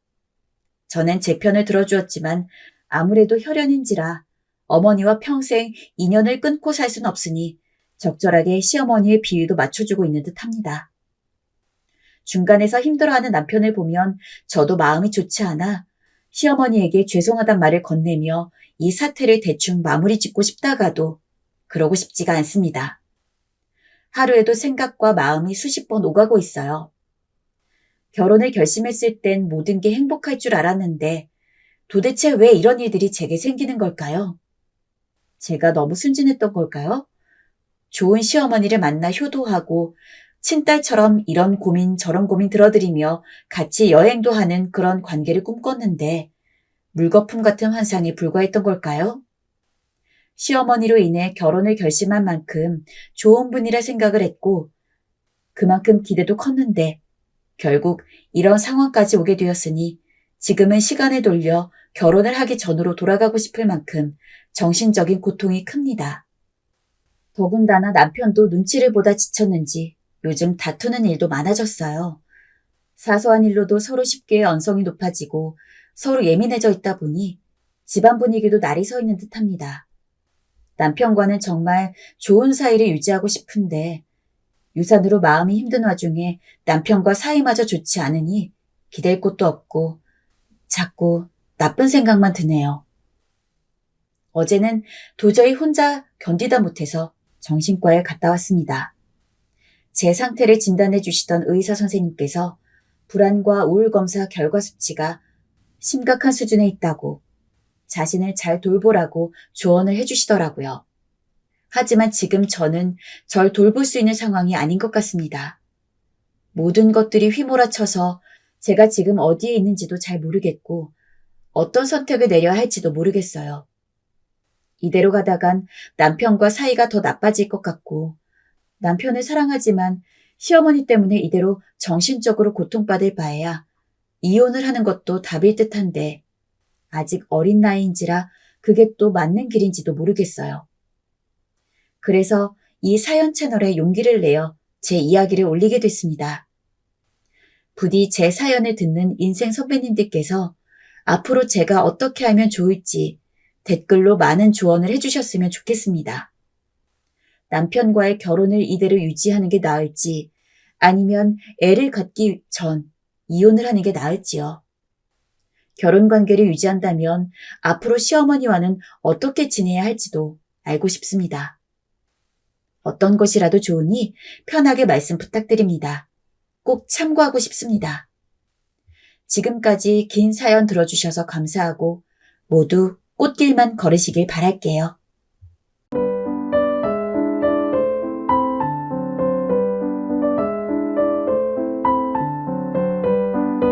저는 제 편을 들어주었지만 아무래도 혈연인지라 어머니와 평생 인연을 끊고 살 순 없으니 적절하게 시어머니의 비위도 맞춰주고 있는 듯합니다. 중간에서 힘들어하는 남편을 보면 저도 마음이 좋지 않아 시어머니에게 죄송하단 말을 건네며 이 사태를 대충 마무리 짓고 싶다가도 그러고 싶지가 않습니다. 하루에도 생각과 마음이 수십 번 오가고 있어요. 결혼을 결심했을 땐 모든 게 행복할 줄 알았는데 도대체 왜 이런 일들이 제게 생기는 걸까요? 제가 너무 순진했던 걸까요? 좋은 시어머니를 만나 효도하고 친딸처럼 이런 고민 저런 고민 들어드리며 같이 여행도 하는 그런 관계를 꿈꿨는데 물거품 같은 환상에 불과했던 걸까요? 시어머니로 인해 결혼을 결심한 만큼 좋은 분이라 생각을 했고 그만큼 기대도 컸는데 결국 이런 상황까지 오게 되었으니 지금은 시간을 돌려 결혼을 하기 전으로 돌아가고 싶을 만큼 정신적인 고통이 큽니다. 더군다나 남편도 눈치를 보다 지쳤는지 요즘 다투는 일도 많아졌어요. 사소한 일로도 서로 쉽게 언성이 높아지고 서로 예민해져 있다 보니 집안 분위기도 날이 서 있는 듯합니다. 남편과는 정말 좋은 사이를 유지하고 싶은데 유산으로 마음이 힘든 와중에 남편과 사이마저 좋지 않으니 기댈 곳도 없고 자꾸 나쁜 생각만 드네요. 어제는 도저히 혼자 견디다 못해서 정신과에 갔다 왔습니다. 제 상태를 진단해 주시던 의사 선생님께서 불안과 우울 검사 결과 수치가 심각한 수준에 있다고 자신을 잘 돌보라고 조언을 해주시더라고요. 하지만 지금 저는 절 돌볼 수 있는 상황이 아닌 것 같습니다. 모든 것들이 휘몰아쳐서 제가 지금 어디에 있는지도 잘 모르겠고 어떤 선택을 내려야 할지도 모르겠어요. 이대로 가다간 남편과 사이가 더 나빠질 것 같고 남편을 사랑하지만 시어머니 때문에 이대로 정신적으로 고통받을 바에야 이혼을 하는 것도 답일 듯한데 아직 어린 나이인지라 그게 또 맞는 길인지도 모르겠어요. 그래서 이 사연 채널에 용기를 내어 제 이야기를 올리게 됐습니다. 부디 제 사연을 듣는 인생 선배님들께서 앞으로 제가 어떻게 하면 좋을지 댓글로 많은 조언을 해주셨으면 좋겠습니다. 남편과의 결혼을 이대로 유지하는 게 나을지 아니면 애를 갖기 전 이혼을 하는 게 나을지요. 결혼 관계를 유지한다면 앞으로 시어머니와는 어떻게 지내야 할지도 알고 싶습니다. 어떤 것이라도 좋으니 편하게 말씀 부탁드립니다. 꼭 참고하고 싶습니다. 지금까지 긴 사연 들어주셔서 감사하고 모두 꽃길만 걸으시길 바랄게요.